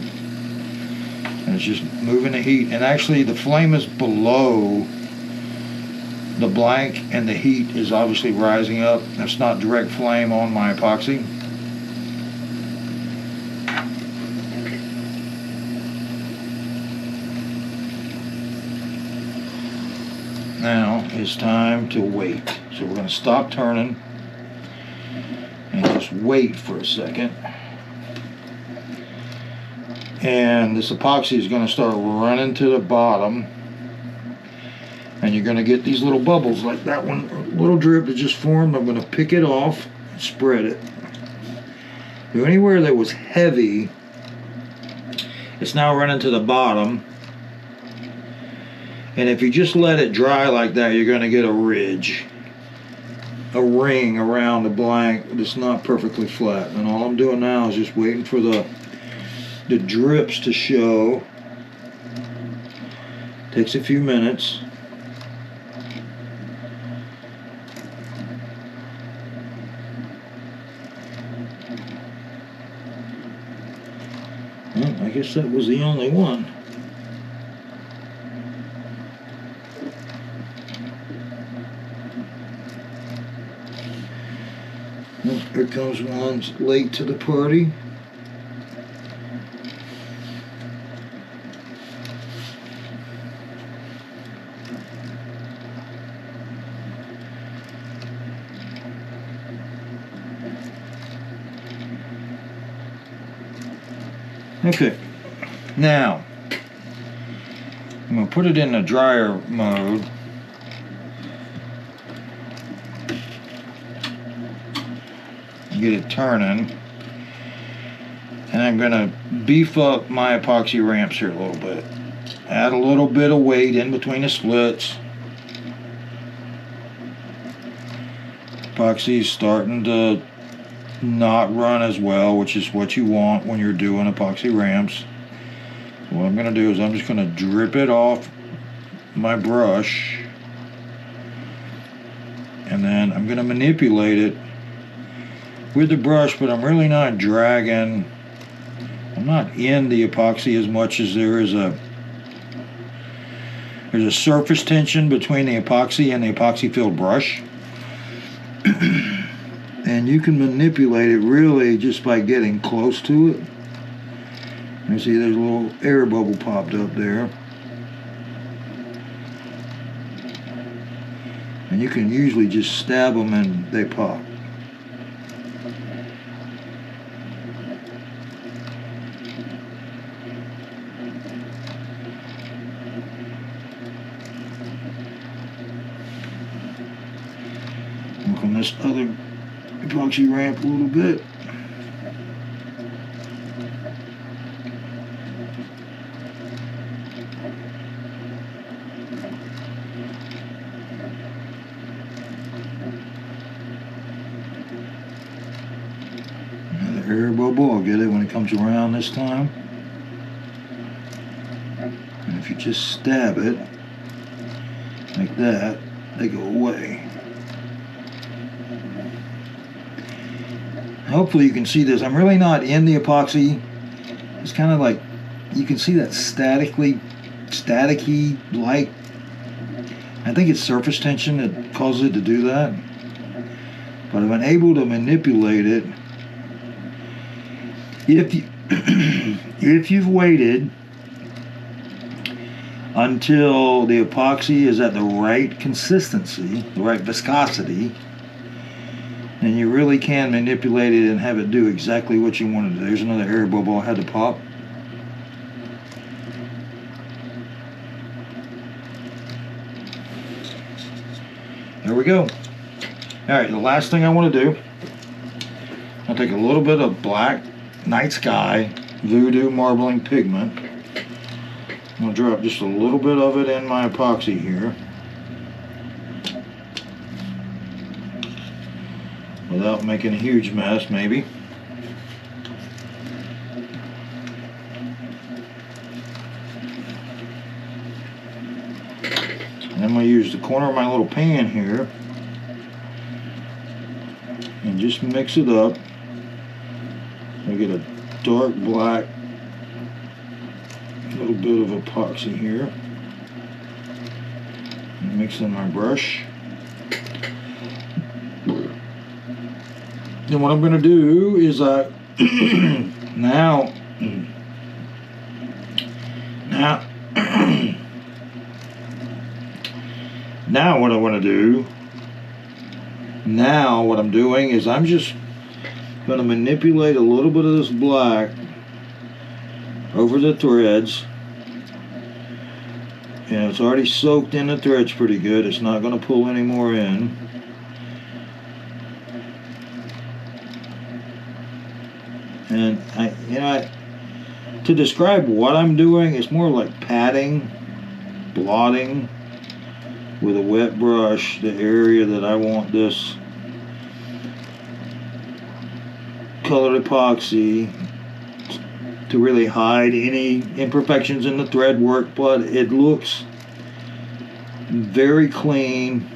And it's just moving the heat. And actually the flame is below the blank and the heat is obviously rising up. That's not direct flame on my epoxy. Now it's time to wait. So we're going to stop turning and just wait for a second. And this epoxy is going to start running to the bottom, and you're going to get these little bubbles like that one, little drip that just formed. I'm going to pick it off and spread it. So anywhere that was heavy It's now running to the bottom. And if you just let it dry like that, you're going to get a ridge, a ring around the blank that's not perfectly flat. And all I'm doing now is just waiting for the drips to show. Takes a few minutes. Well, I guess that was the only one. Well, here comes one late to the party. Okay, now I'm going to put it in the dryer mode. Get it turning. And I'm going to beef up my epoxy ramps here a little bit. Add a little bit of weight in between the slits. Epoxy is starting to not run as well, which is what you want when you're doing epoxy ramps. So what I'm going to do is I'm just going to drip it off my brush, and then I'm going to manipulate it with the brush, but I'm really not dragging. I'm not in the epoxy as much as there's a surface tension between the epoxy and the epoxy filled brush. And you can manipulate it really just by getting close to it. You see there's a little air bubble popped up there. And you can usually just stab them and they pop. Work on this other epoxy ramp a little bit. Another air bubble, I'll get it when it comes around this time. And if you just stab it like that, they go away. Hopefully you can see this. I'm really not in the epoxy. It's kind of like, you can see that staticky like, I think it's surface tension that causes it to do that. But I've been able to manipulate it. If you've waited until the epoxy is at the right consistency, the right viscosity, and you really can manipulate it and have it do exactly what you want to do. There's another air bubble I had to pop. There we go. Alright, the last thing I want to do, I'll take a little bit of black night sky voodoo marbling pigment. I'm going to drop just a little bit of it in my epoxy here, without making a huge mess, maybe. And I'm going to use the corner of my little pan here and just mix it up. I get a dark black little bit of epoxy here. And mix in my brush. Then what I'm going to do is now what I want to do, now what I'm doing is I'm just going to manipulate a little bit of this black over the threads. And it's already soaked in the threads pretty good. It's not going to pull any more in. And to describe what I'm doing, it's more like patting, blotting with a wet brush the area that I want this colored epoxy to really hide any imperfections in the thread work, but it looks very clean.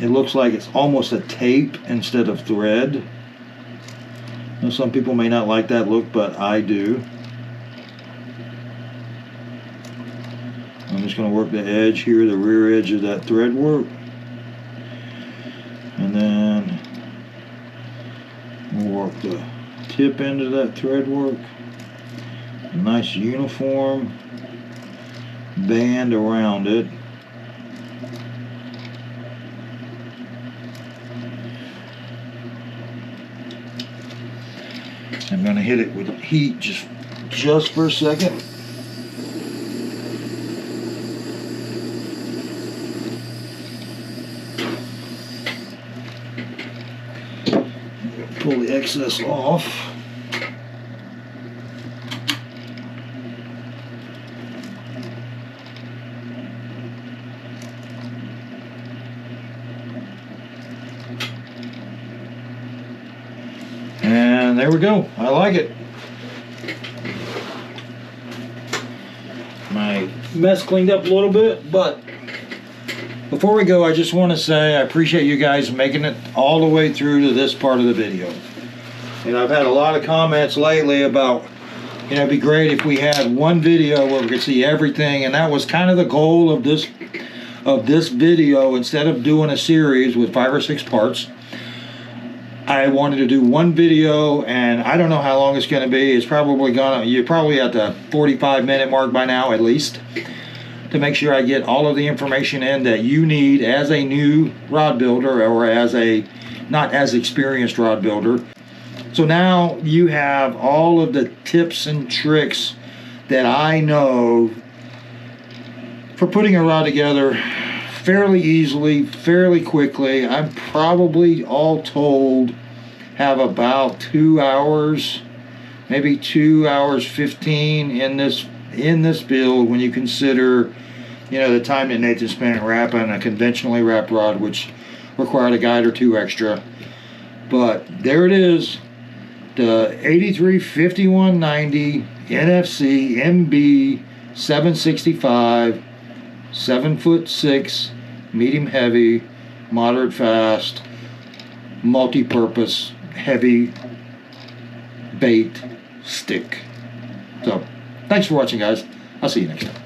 It looks like it's almost a tape instead of thread. Now, some people may not like that look, but I do. I'm just going to work the edge here, the rear edge of that thread work. And then we'll work the tip end of that thread work. A nice uniform band around it. I'm going to hit it with heat just for a second. Pull the excess off. And there we go. I like it. My mess cleaned up a little bit, but before we go, I just want to say I appreciate you guys making it all the way through to this part of the video. And I've had a lot of comments lately about, you know, it'd be great if we had one video where we could see everything, and that was kind of the goal of this video. Instead of doing a series with 5 or 6 parts, I wanted to do one video, and I don't know how long it's going to be. It's probably you're probably at the 45-minute mark by now at least, to make sure I get all of the information in that you need as a new rod builder or as a not as experienced rod builder. So now you have all of the tips and tricks that I know for putting a rod together fairly easily, fairly quickly. I'm probably all told have about 2 hours, maybe 2 hours 15 in this build, when you consider, you know, the time that Nathan spent wrapping a conventionally wrapped rod, which required a guide or 2 extra. But there it is, the 83-5190 NFC MB 765 7'6" medium heavy, moderate fast, multi-purpose heavy bait stick. So thanks for watching, guys. I'll see you next time.